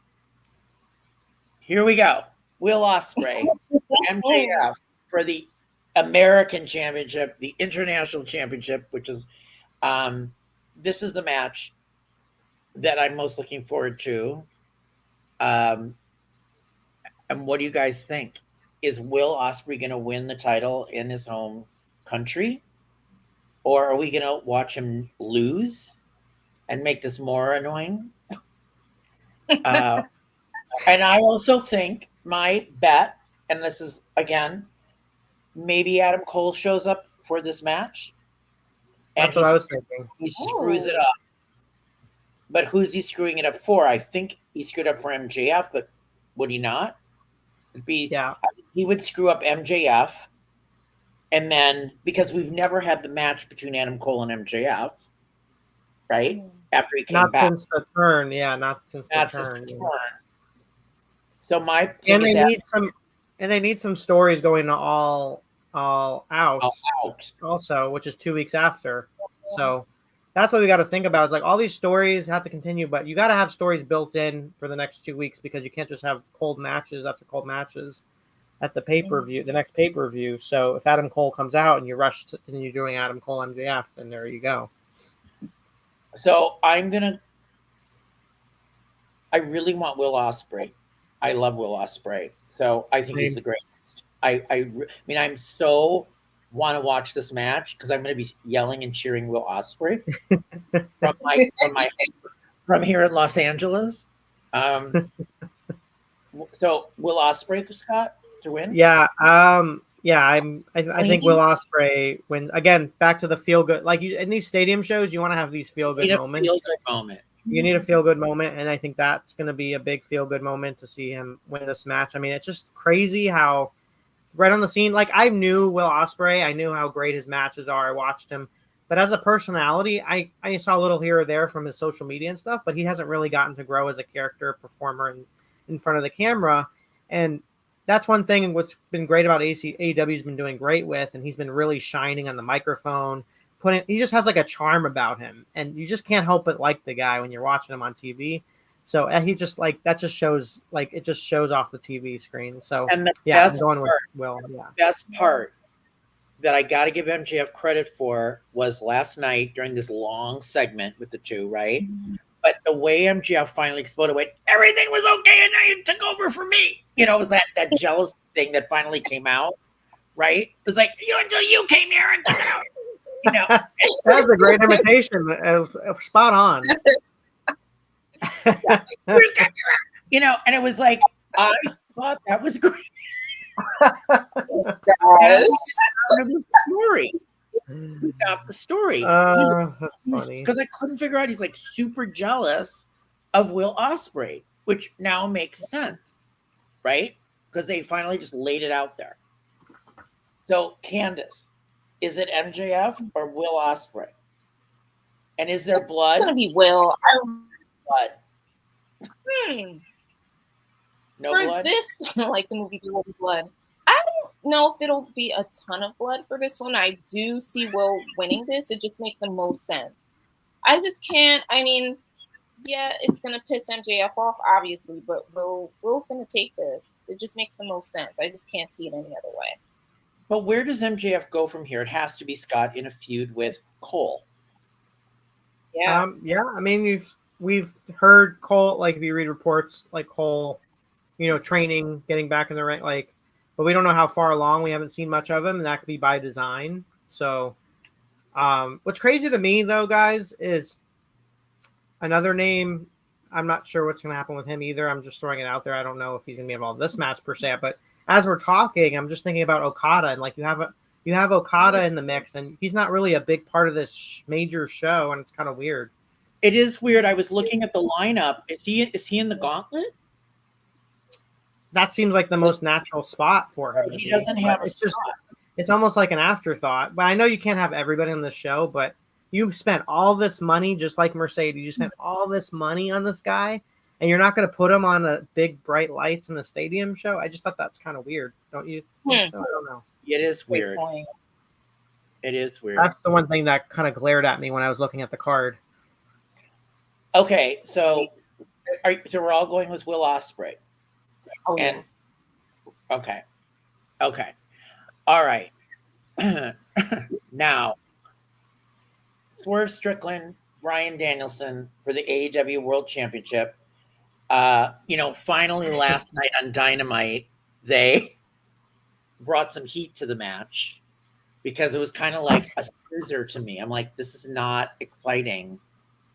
Here we go. Will Ospreay, MJF for the American Championship, the International Championship, which is this is the match that I'm most looking forward to. And what do you guys think? Is Will Ospreay going to win the title in his home country? Or are we going to watch him lose and make this more annoying? And I also think my bet, and this is, again, maybe Adam Cole shows up for this match.
That's what I was thinking.
He screws it up. But who's he screwing it up for? I think he screwed up for MJF, but would he not? I think he would screw up MJF. And then, because we've never had the match between Adam Cole and MJF, right? After he came back.
Not since the turn. Yeah, not since the turn.
So my
and they need some stories going to all out also, which is 2 weeks after. So that's what we got to think about. It's like all these stories have to continue, but you got to have stories built in for the next 2 weeks because you can't just have cold matches after cold matches at the pay-per-view, the next pay-per-view. So if Adam Cole comes out and you rush and you're doing Adam Cole MJF, then there you go.
So I really want Will Ospreay. I love Will Ospreay. So I think he's the greatest. I mean, I'm so want to watch this match because I'm going to be yelling and cheering Will Ospreay from here in Los Angeles. So Will Ospreay, Scott, to win?
Yeah. I think Will Ospreay wins again. Back to the feel good, like in these stadium shows, you want to have these feel good moments. You need a feel good moment, and I think that's going to be a big feel good moment to see him win this match. I mean, it's just crazy how right on the scene. Like I knew Will Ospreay, I knew how great his matches are. I watched him, but as a personality, I saw a little here or there from his social media and stuff, but he hasn't really gotten to grow as a character performer in front of the camera, and that's one thing what's been great about AEW's been doing great with, and he's been really shining on the microphone. He just has like a charm about him, and you just can't help but like the guy when you're watching him on TV. So he just like that just shows like it just shows off the TV screen. So
and the best part that I got to give MJF credit for was last night during this long segment with the two, right? Mm-hmm. But the way MJF finally exploded, went, everything was okay, and now you took over for me. You know, it was that jealous thing that finally came out, right? It was like, until you came here and took out. You know,
that's a great imitation. Spot on.
You know, and it was like, I thought that was great. The story.
That's funny.
Because I couldn't figure out he's like super jealous of Will Ospreay, which now makes sense, right? Because they finally just laid it out there. So, Candace, is it MJF or Will Ospreay? And is there blood?
It's gonna be Will.
Blood. No
for
blood?
This, like the movie There Will Be Blood. I don't know if it'll be a ton of blood for this one. I do see Will winning this. It just makes the most sense. I just can't. I mean, yeah, it's gonna piss MJF off, obviously, but Will's gonna take this. It just makes the most sense. I just can't see it any other way.
But where does MJF go from here? It has to be Scott in a feud with Cole.
Yeah.
I mean, we've heard Cole, like if you read reports, like Cole, training, getting back in the ring, like, but we don't know how far along. We haven't seen much of him, and that could be by design. So, what's crazy to me though, guys, is another name. I'm not sure what's going to happen with him either. I'm just throwing it out there. I don't know if he's going to be involved in this match per se, but as we're talking, I'm just thinking about Okada, and like you have Okada in the mix, and he's not really a big part of this major show, and it's kind of weird.
It is weird. I was looking at the lineup. Is he in the gauntlet?
That seems like the most natural spot for him.
He doesn't have a spot.
it's almost like an afterthought. But I know you can't have everybody on the show, but you spent all this money, just like Mercedes. You spent all this money on this guy, and you're not going to put him on a big bright lights in the stadium show. I just thought that's kind of weird, don't you think so? I don't know.
It is weird. It is weird.
That's the one thing that kind of glared at me when I was looking at the card.
Okay, so we're all going with Will Ospreay.
Oh,
and okay. All right. Now, Swerve Strickland, Bryan Danielson for the AEW World Championship. Finally last night on Dynamite, they brought some heat to the match because it was kind of like a snoozer to me. I'm like, this is not exciting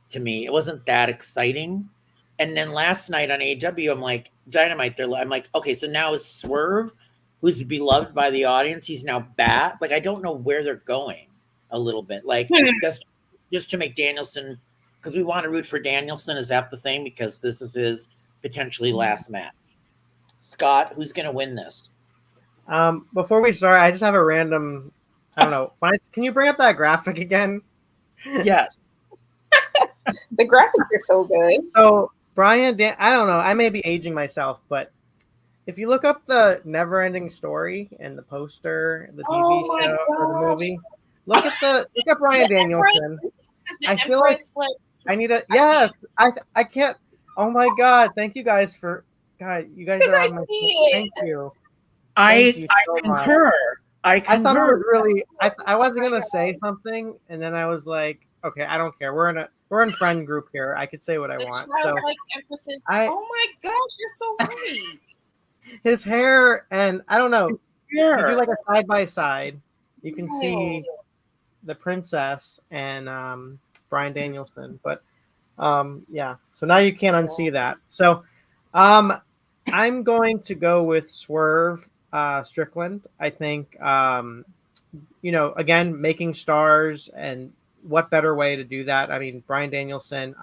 to me. It wasn't that exciting. And then last night on AEW, I'm like, Dynamite, I'm like, okay, so now is Swerve, who's beloved by the audience, he's now back. Like, I don't know where they're going a little bit. Like, just to make Danielson, because we want to root for Danielson. Is that the thing? Because this is his potentially last match. Scott, who's going to win this?
Before we start, I just have a random, I don't know. Can you bring up that graphic again?
Yes.
The graphics are so good.
So, Bryan, I don't know. I may be aging myself, but if you look up the Never Ending Story and the poster, the TV show or the movie, look at Bryan Danielson. I feel like I need a yes. I can't. Oh my God! Thank you guys for you guys are on my team. Thank you.
I concur. I
thought it was really. I wasn't gonna say something, and then I was like, okay, I don't care. We're in friend group here. I could say what I want. So
emphasis. Oh my gosh, you're so right.
His hair and I don't know. You do like a side by side. You can see the princess and Bryan Danielson, but yeah. So now you can't unsee that. So I'm going to go with Swerve Strickland. I think again, making stars, and what better way to do that? I mean, Bryan Danielson,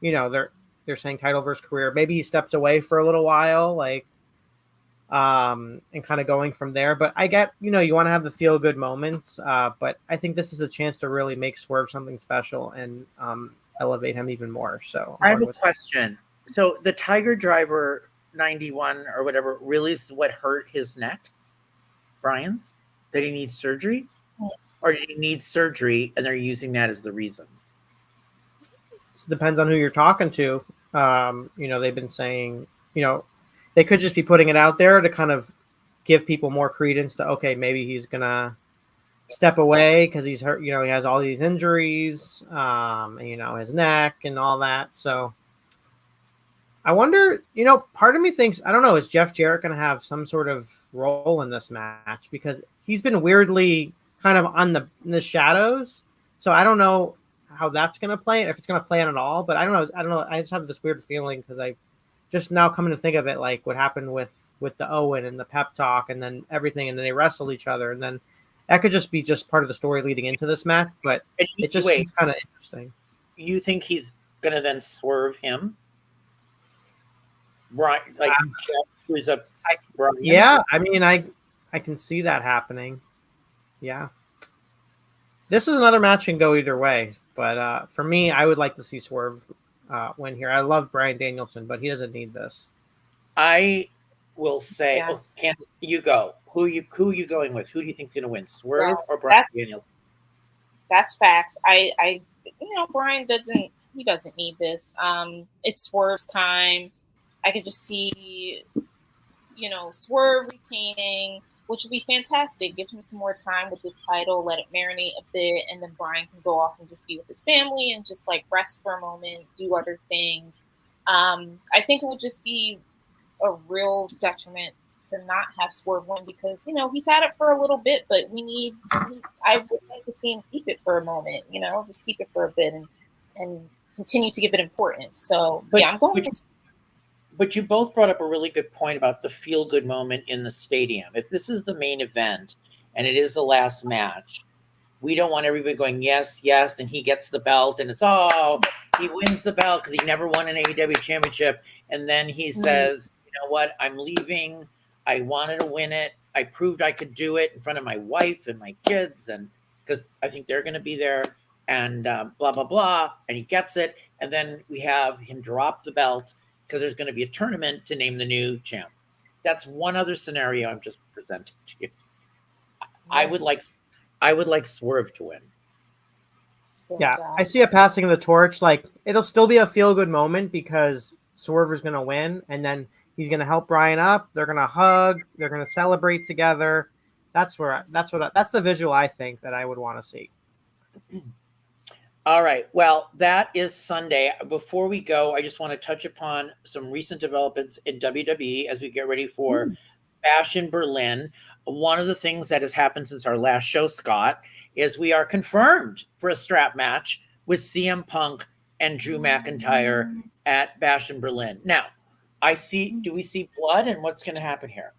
they're saying title versus career. Maybe he steps away for a little while, like and kind of going from there. But I get, you want to have the feel good moments. But I think this is a chance to really make Swerve something special and elevate him even more. So
I have a question. So the Tiger Driver 91 or whatever really is what hurt his neck, Bryan's? Did he need surgery? Or did he need surgery and they're using that as the reason?
It depends on who you're talking to. They've been saying, they could just be putting it out there to kind of give people more credence to, okay, maybe he's going to step away because he's hurt, he has all these injuries, his neck and all that. So I wonder, part of me thinks, I don't know, is Jeff Jarrett going to have some sort of role in this match? Because he's been weirdly kind of in the shadows. So I don't know how that's going to play, if it's going to play in at all. But I don't know. I just have this weird feeling because I've just now coming to think of it, like what happened with the Owen and the pep talk and then everything. And then they wrestled each other. And then that could just be just part of the story leading into this match. But it just seems kind of interesting.
You think he's going to then swerve him? Right. Like, who's up? Bryan?
Yeah. I mean, I can see that happening. Yeah. This is another match can go either way, but for me, I would like to see Swerve win here. I love Bryan Danielson, but he doesn't need this.
I will say, Candace, you go. Who are you going with? Who do you think's going to win, Swerve or Bryan Danielson?
That's facts. Bryan doesn't need this. It's Swerve's time. I could just see, Swerve retaining, which would be fantastic. Give him some more time with this title, let it marinate a bit, and then Bryan can go off and just be with his family and just like rest for a moment, do other things. I think it would just be a real detriment to not have Swerve win because, he's had it for a little bit, but I would like to see him keep it for a moment, just keep it for a bit and continue to give it importance. So, I'm going with
But you both brought up a really good point about the feel-good moment in the stadium. If this is the main event and it is the last match, we don't want everybody going, yes, yes, and he gets the belt, and it's, he wins the belt because he never won an AEW championship. And then he says, you know what, I'm leaving. I wanted to win it. I proved I could do it in front of my wife and my kids, and because I think they're going to be there, and blah blah blah, and he gets it, and then we have him drop the belt because there's going to be a tournament to name the new champ. That's one other scenario I'm just presenting to you. I would like Swerve to win.
Yeah, I see it passing the torch. Like, it'll still be a feel-good moment because Swerve is going to win, and then he's going to help Bryan up. They're going to hug. They're going to celebrate together. That's the visual I think that I would want to see.
All right. Well, that is Sunday. Before we go, I just want to touch upon some recent developments in WWE as we get ready for Bash in Berlin. One of the things that has happened since our last show, Scott, is we are confirmed for a strap match with CM Punk and Drew McIntyre at Bash in Berlin. Now, do we see blood, and what's going to happen here?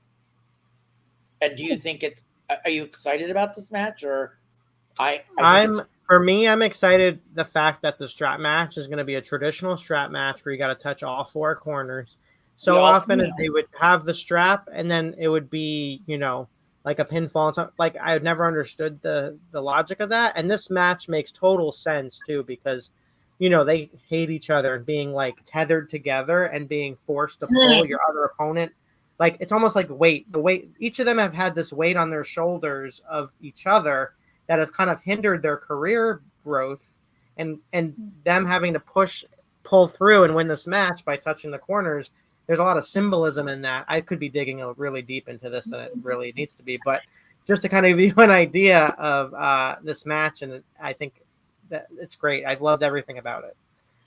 And do you think are you excited about this match, or
I'm excited the fact that the strap match is going to be a traditional strap match where you got to touch all four corners. So often they would have the strap and then it would be, like a pinfall. Like, I had never understood the logic of that. And this match makes total sense too, because, they hate each other and being like tethered together and being forced to pull your other opponent. Like, it's almost like the weight, each of them have had this weight on their shoulders of each other that have kind of hindered their career growth, and them having to pull through and win this match by touching the corners. There's a lot of symbolism in that. I could be digging really deep into this than it really needs to be, but just to kind of give you an idea of this match, and I think that it's great. I've loved everything about it,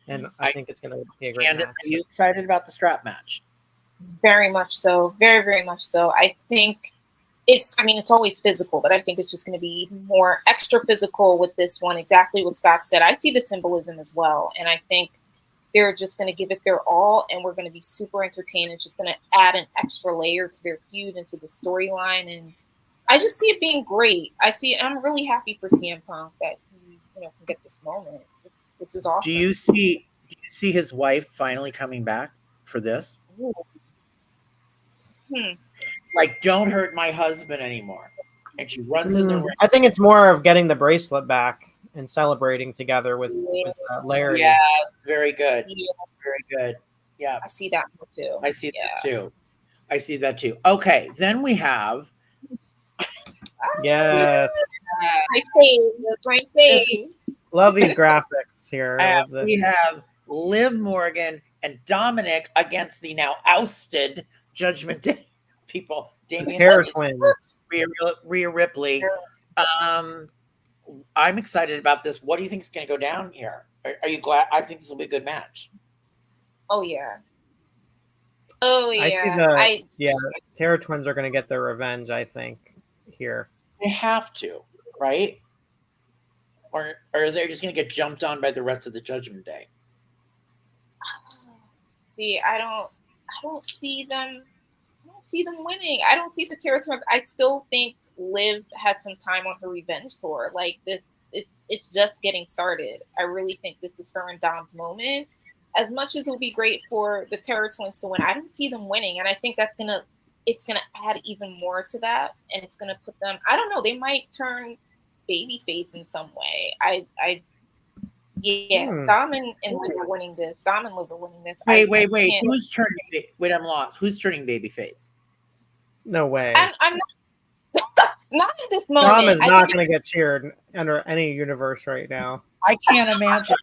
and I think it's going to be a great
Candace,
match.
are you excited about the strap match?
Very much so. Very, very much so. I think it's always physical, but I think it's just going to be even more extra physical with this one. Exactly what Scott said. I see the symbolism as well. And I think they're just going to give it their all, and we're going to be super entertained. It's just going to add an extra layer to their feud and to the storyline. And I just see it being great. I'm really happy for CM Punk that he can get this moment. This is awesome.
Do you see his wife finally coming back for this?
Ooh.
Like, don't hurt my husband anymore. And she runs in the ring.
I think it's more of getting the bracelet back and celebrating together with Larry.
Yes, very good. Yeah. Very good. Yeah.
I see that one too.
I see that too. Okay, then we have.
Yes.
My face.
Love these graphics here.
We have Liv Morgan and Dominik against the now ousted Judgment Day people. Damian,
Terror Twins.
Rhea Ripley. I'm excited about this. What do you think is going to go down here? Are you glad? I think this will be a good match.
Oh yeah. I see
Terror Twins are going to get their revenge, I think, here.
They have to, right? Or are they just going to get jumped on by the rest of the Judgment Day?
See, I don't see them winning. I don't see the Terror Twins. I still think Liv has some time on her revenge tour. Like this, it's just getting started. I really think this is her and Dom's moment. As much as it would be great for the Terror Twins to win, I don't see them winning, and I think it's gonna add even more to that, and it's gonna put them. I don't know. They might turn babyface in some way. Dom and Liv are winning this. Dom and Liv are winning this.
Wait. Who's turning? Wait, I'm lost. Who's turning babyface?
No way.
I'm not at this moment.
Dom is not going to get cheered under any universe right now.
I can't imagine.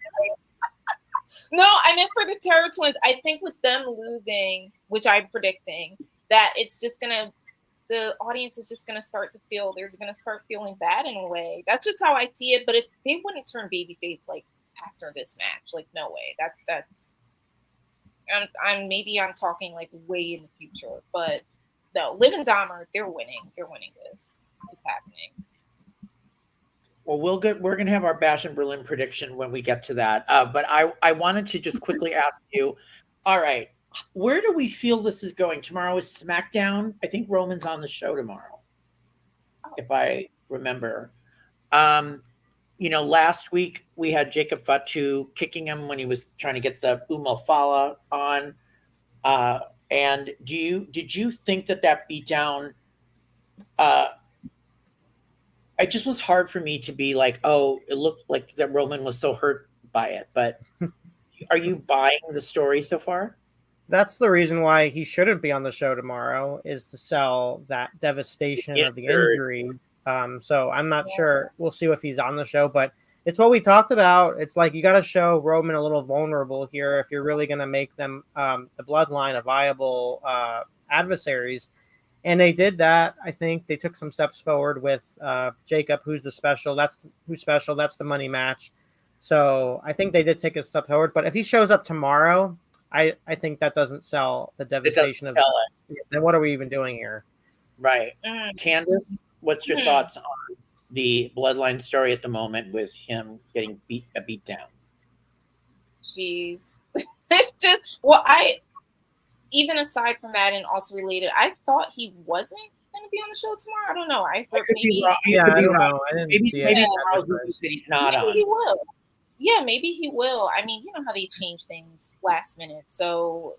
No, I meant for the Terror Twins. I think with them losing, which I'm predicting, that it's just the audience is just gonna start to feel, they're gonna start feeling bad in a way. That's just how I see it. But they wouldn't turn babyface like after this match. Like, no way. That's. I'm talking like way in the future, but no, Liv and Dom they're winning. They're winning this. It's happening.
Well, we're going to have our Bash in Berlin prediction when we get to that. But I wanted to just quickly ask you, all right, where do we feel this is going? Tomorrow is SmackDown. I think Roman's on the show tomorrow, if I remember. Last week we had Jacob Fatu kicking him when he was trying to get the Umal Fala on. And did you think that beatdown it just was hard for me to be like, oh, it looked like that Roman was so hurt by it. But are you buying the story so far?
That's the reason why he shouldn't be on the show tomorrow, is to sell that devastation of the injury. So I'm not sure. We'll see if he's on the show, but it's what we talked about. It's like you got to show Roman a little vulnerable here if you're really going to make them the bloodline a viable adversaries. And they did that. I think they took some steps forward with Jacob, who's the special. That's who's special. That's the money match. So I think they did take a step forward. But if he shows up tomorrow, I think that doesn't sell the devastation of it. Then what are we even doing here?
Right. Candace, what's your thoughts on the bloodline story at the moment with him getting beat down?
Jeez. It's just, even aside from that and also related, I thought he wasn't going to be on the show tomorrow. I don't know. I heard maybe.
I don't know. I didn't see it.
Maybe he's not on.
He will. Yeah, maybe he will. I mean, you know how they change things last minute. So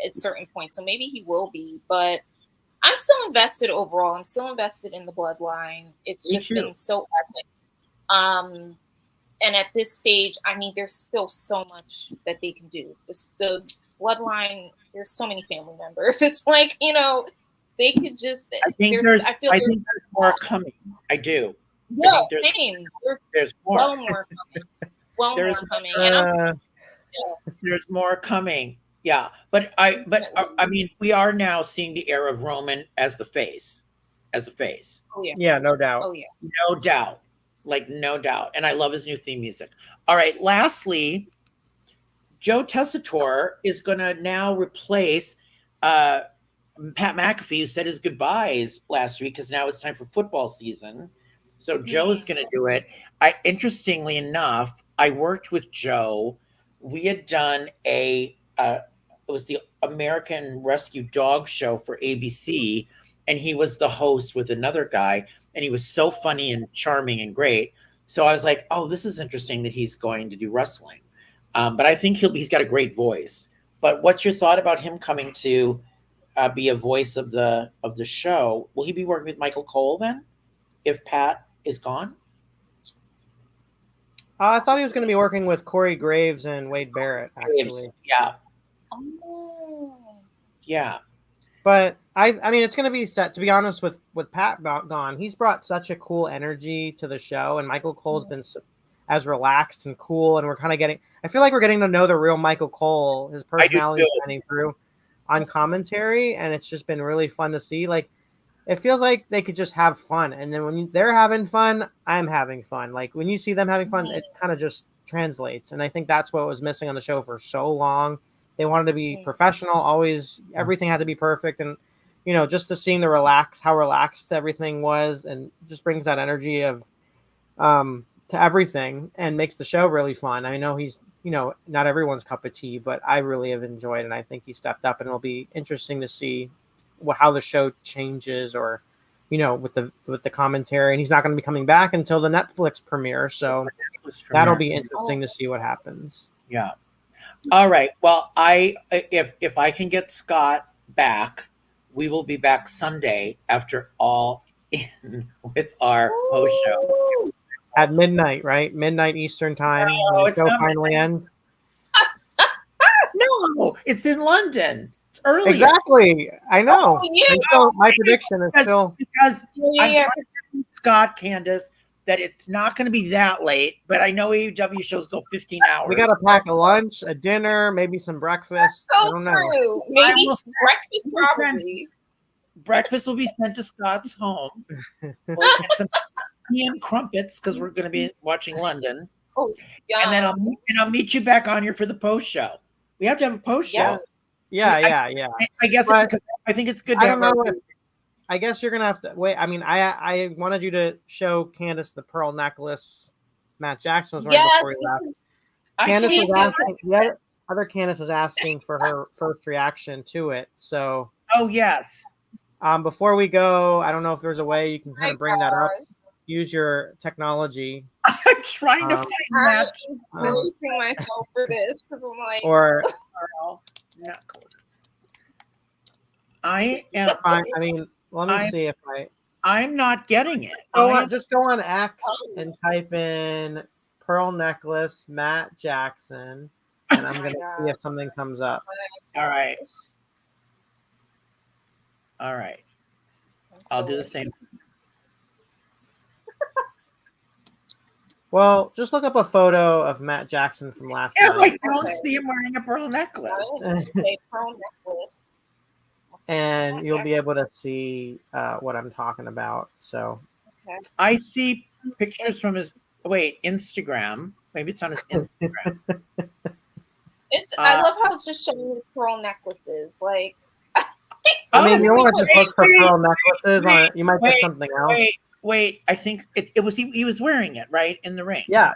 at certain points, so maybe he will be. But I'm still invested overall. I'm still invested in the bloodline. It's just been so epic. And at this stage, I mean, there's still so much that they can do. The bloodline, there's so many family members. It's like, you know, they could just.
I think there's more coming. I do.
Yeah, same.
There's more.
Well more coming. More coming. And
there's more coming. Yeah, but I mean, we are now seeing the era of Roman as the face.
Oh yeah.
Yeah, no doubt.
Oh yeah.
No doubt. Like no doubt. And I love his new theme music. All right. Lastly, Joe Tessitore is going to now replace Pat McAfee, who said his goodbyes last week because now it's time for football season. So Joe's going to do it. Interestingly enough, I worked with Joe. We had done it was the American Rescue Dog Show for ABC, and he was the host with another guy, and he was so funny and charming and great. So I was like, oh, this is interesting that he's going to do wrestling. But I think he's got a great voice. But what's your thought about him coming to be a voice of the show? Will he be working with Michael Cole then, if Pat is gone?
I thought he was going to be working with Corey Graves and Wade Barrett, actually.
Yeah.
Oh.
Yeah.
But I mean, it's going to be set. To be honest, with Pat gone, he's brought such a cool energy to the show, and Michael Cole's been as relaxed and cool, and we're kind of getting. I feel like we're getting to know the real Michael Cole. His personality is shining through on commentary, and it's just been really fun to see. Like, it feels like they could just have fun, and then when they're having fun, I'm having fun. Like when you see them having fun, it kind of just translates, and I think that's what was missing on the show for so long. They wanted to be professional, always everything had to be perfect, and you know, just to seeing how relaxed everything was, and just brings that energy of to everything and makes the show really fun. I know he's, you know, not everyone's cup of tea, but I really have enjoyed it, and I think he stepped up, and it'll be interesting to see how the show changes, or you know, with the commentary. And he's not going to be coming back until the Netflix premiere, so that'll be interesting to see what happens.
Yeah. All right. Well, if I can get Scott back, we will be back Sunday after All In with our post show
at midnight, right? Midnight Eastern time. No,
it's not
finally ends.
No, it's in London. It's early.
Exactly. I know.
Oh, yeah.
Still, my prediction is still
because I'm trying to tell Scott, Candace, that it's not going to be that late, but I know AEW shows go 15 hours.
We got to pack a lunch, a dinner, maybe some breakfast.
That's so true. Maybe breakfast, probably.
Breakfast will be sent to Scott's home. We'll get some tea and crumpets because we're going to be watching London.
Oh, yeah.
And then I'll meet you back on here for the post show. We have to have a post show.
Yeah.
I guess because I think it's good to have.
I guess you're gonna have to wait. I mean, I wanted you to show Candace the pearl necklace Matt Jackson was wearing before he left. Candace was asking. The other Candace was asking for her first reaction to it. So.
Oh yes.
Before we go, I don't know if there's a way you can kind of bring that up. Use your technology.
I'm trying to find that.
I'm losing myself for this because I'm like.
Or.
I am.
I mean. Let me see if
I'm not getting it.
Just go on X and type in pearl necklace Matt Jackson, and I'm gonna see if something comes up.
All right. I'll do the same.
Well, just look up a photo of Matt Jackson from last night.
I don't see him wearing a pearl necklace.
Pearl necklace.
And you'll be able to see what I'm talking about. So
I see pictures from his Instagram. Maybe it's on his Instagram.
I love how it's just showing pearl necklaces. Like,
I mean, you want to just look for pearl necklaces. You might get something else.
Wait. I think it was he was wearing it right in the ring.
Yeah.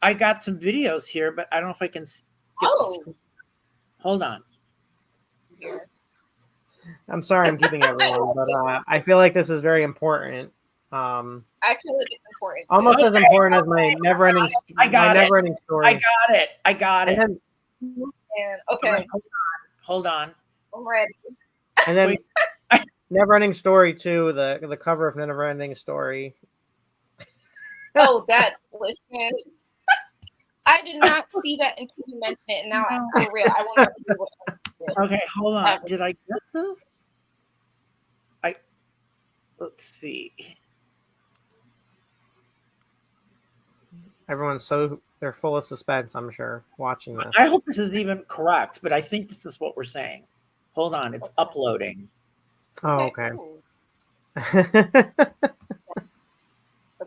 I got some videos here, but I don't know if I can. Hold on.
I'm sorry, I'm keeping everyone, but I feel like this is very important.
I feel like it's important.
Almost as important as my never-ending story.
I got it.
Okay.
Hold on.
I'm ready.
And then Never-Ending Story 2, the cover of Never-Ending Story.
Listen. I did not see that until you mentioned it, and now for real, I want to see what.
Okay, hold on. Did I get this? Let's see.
Everyone's they're full of suspense, I'm sure, watching this.
I hope this is even correct, but I think this is what we're saying. Hold on, it's uploading.
Oh, okay.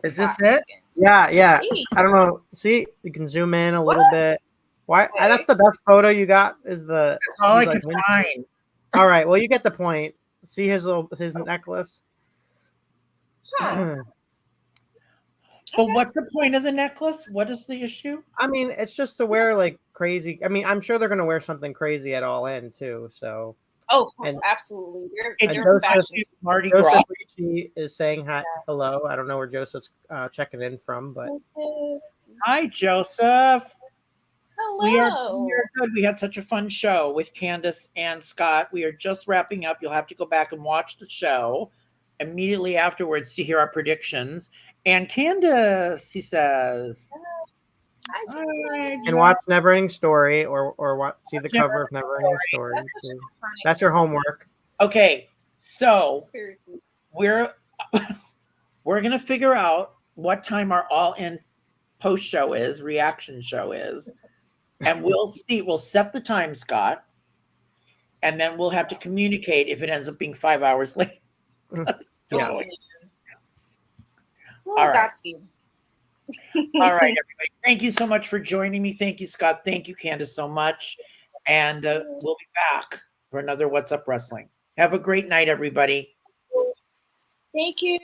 Is this it?
Yeah. I don't know. See, you can zoom in a little bit. Why? That's the best photo you got. That's
all I could find.
All right. Well, you get the point. See his necklace.
Huh.
But what's the point of the necklace? What is the issue?
I mean, it's just to wear like crazy. I mean, I'm sure they're gonna wear something crazy at All-In too. So.
Absolutely.
Joseph Ricci is saying hi, hello. I don't know where Joseph's checking in from, but
hi, Joseph.
Hello.
We are good. We had such a fun show with Candace and Scott. We are just wrapping up. You'll have to go back and watch the show immediately afterwards to hear our predictions. And Candace, he says,
and watch Never-Ending Story or see the cover of Never-Ending Story. That's your homework.
Okay, so we're gonna figure out what time our All-In post show reaction show is, and we'll see. We'll set the time, Scott, and then we'll have to communicate if it ends up being 5 hours late.
Yes.
All right. All right, everybody. Thank you so much for joining me. Thank you, Scott. Thank you, Candace, so much. And we'll be back for another What's Up Wrestling. Have a great night, everybody.
Thank you.